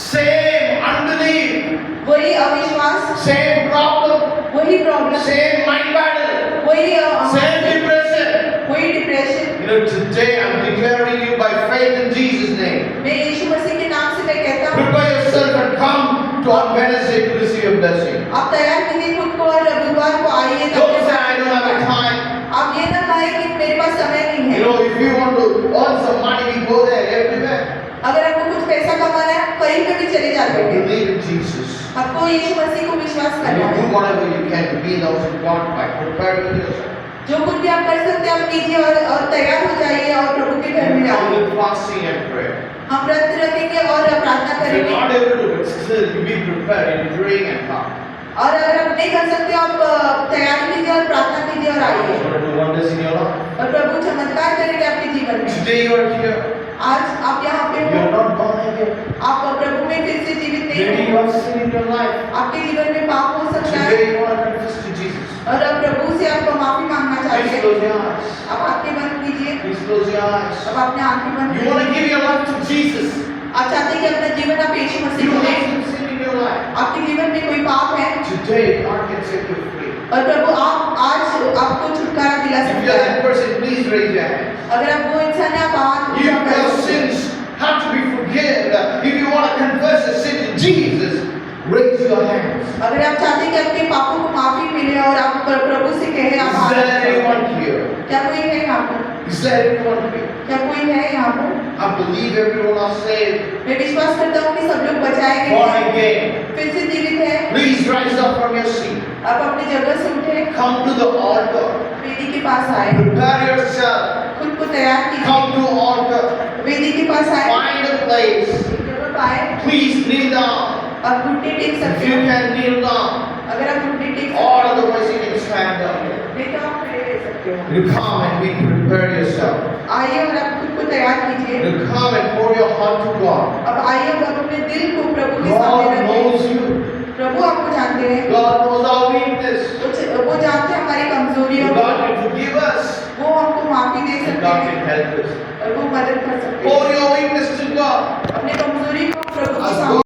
Speaker 1: same unbelief,
Speaker 2: वही अविश्वास,
Speaker 1: same problem,
Speaker 2: वही प्रॉब्लम,
Speaker 1: same mind battle,
Speaker 2: वही
Speaker 1: same depression.
Speaker 2: वही depression.
Speaker 1: You know, today I'm declaring you by faith in Jesus' name.
Speaker 2: मैं यीशु मसीह के नाम से मैं कहता हूँ,
Speaker 1: Prepare yourself and come to on Wednesday to receive your blessing.
Speaker 2: आप तैयार कीजिए खुद को और बुधवार को आइए।
Speaker 1: Don't say I don't have a time.
Speaker 2: आप ये ना कहें कि मेरे पास समय नहीं
Speaker 1: You
Speaker 2: है।
Speaker 1: know, if you want to earn some money, we go there everywhere.
Speaker 2: अगर आपको कुछ पैसा कमाना है, आप कहीं पे भी चले जाते
Speaker 1: But
Speaker 2: हैं।
Speaker 1: believe in Jesus.
Speaker 2: आपको यीशु मसीह को विश्वास
Speaker 1: And
Speaker 2: करना
Speaker 1: you do
Speaker 2: है।
Speaker 1: whatever you can to be in the house of God by preparing yourself.
Speaker 2: जो कुछ भी आप कर सकते हैं आप कीजिए और तैयार हो जाइए और प्रभु के घर में
Speaker 1: Come
Speaker 2: आइए।
Speaker 1: with fasting and prayer.
Speaker 2: हम व्रत रखेंगे और प्रार्थना
Speaker 1: If you're
Speaker 2: करेंगे।
Speaker 1: not able to, but still you be prepared in praying and come.
Speaker 2: और अगर आप नहीं कर सकते आप तैयारी कीजिए और प्रार्थना कीजिए और
Speaker 1: God's
Speaker 2: आइए,
Speaker 1: going to do wonders in your life.
Speaker 2: और प्रभु चमत्कार करेंगे आपके जीवन में।
Speaker 1: Today you are here.
Speaker 2: आज आप यहाँ पे
Speaker 1: You
Speaker 2: हो,
Speaker 1: are not born again.
Speaker 2: आप प्रभु में फिर से जीवित नहीं
Speaker 1: Maybe you
Speaker 2: हो,
Speaker 1: have sin in your life.
Speaker 2: आपके जीवन में पाप हो सकता है
Speaker 1: Today you want to confess to Jesus.
Speaker 2: और अब प्रभु से आप माफी मांगना चाहते
Speaker 1: Please
Speaker 2: हैं।
Speaker 1: close your eyes.
Speaker 2: अब आंखें बंद कीजिए,
Speaker 1: Please close your eyes.
Speaker 2: अब अपने आंखें बंद
Speaker 1: You want to
Speaker 2: कीजिए।
Speaker 1: give your life to Jesus.
Speaker 2: आप चाहते हैं कि अपना जीवन आप यीशु मसीह
Speaker 1: You
Speaker 2: को
Speaker 1: have
Speaker 2: दें।
Speaker 1: some sin in your life.
Speaker 2: आपके जीवन में कोई पाप है
Speaker 1: Today God can set you free.
Speaker 2: और प्रभु आप आज आपको छुटकारा दिला
Speaker 1: If
Speaker 2: सकते
Speaker 1: you are
Speaker 2: हैं।
Speaker 1: that person, please raise your hand.
Speaker 2: अगर आप वो इंसान हैं, आप हाथ
Speaker 1: If
Speaker 2: ऊंचा
Speaker 1: your
Speaker 2: करें।
Speaker 1: sins have to be forgiven, if you want to confess a sin to Jesus, raise your hands.
Speaker 2: अगर आप चाहते हैं कि आपके पापों को माफी मिले और आप प्रभु से कहें, आप
Speaker 1: Is
Speaker 2: हाथ
Speaker 1: there
Speaker 2: ऊंचा करें।
Speaker 1: anyone here?
Speaker 2: क्या कोई है यहाँ पर?
Speaker 1: Is there anyone here?
Speaker 2: क्या कोई है यहाँ पर?
Speaker 1: I believe everyone are saved,
Speaker 2: मैं विश्वास करता हूँ कि सब लोग बचाए गए
Speaker 1: born
Speaker 2: हैं,
Speaker 1: again.
Speaker 2: फिर से जीवित है।
Speaker 1: Please rise up from your seat.
Speaker 2: आप अपनी जगह से उठे,
Speaker 1: Come to the altar.
Speaker 2: वेदी के पास आए,
Speaker 1: Prepare yourself.
Speaker 2: खुद को तैयार कीजिए,
Speaker 1: Come to altar.
Speaker 2: वेदी के पास आए,
Speaker 1: Find a place.
Speaker 2: एक जगह पाए,
Speaker 1: Please kneel down.
Speaker 2: आप घुटने टेक
Speaker 1: If
Speaker 2: सकते
Speaker 1: you
Speaker 2: हो।
Speaker 1: can kneel down,
Speaker 2: अगर आप घुटने टेक सकते
Speaker 1: or
Speaker 2: हो,
Speaker 1: otherwise you can stand up.
Speaker 2: नहीं तो आप खड़े रह सकते हो।
Speaker 1: You come and we prepare yourself.
Speaker 2: आइए और आप खुद को तैयार कीजिए।
Speaker 1: You come and pour your heart to God.
Speaker 2: अब आइए और आप अपने दिल को प्रभु के सामने
Speaker 1: God
Speaker 2: रखें।
Speaker 1: knows you.
Speaker 2: प्रभु आपको जानते हैं,
Speaker 1: God knows our weakness.
Speaker 2: वो जानते हैं हमारी कमजोरियों को,
Speaker 1: God can forgive us.
Speaker 2: वो हमको माफी दे
Speaker 1: And
Speaker 2: सकते
Speaker 1: God
Speaker 2: हैं
Speaker 1: can help us.
Speaker 2: और वो मदद कर सकते हैं।
Speaker 1: Pour your weakness to God.
Speaker 2: अपने कमजोरी को प्रभु के
Speaker 1: Ask
Speaker 2: सामने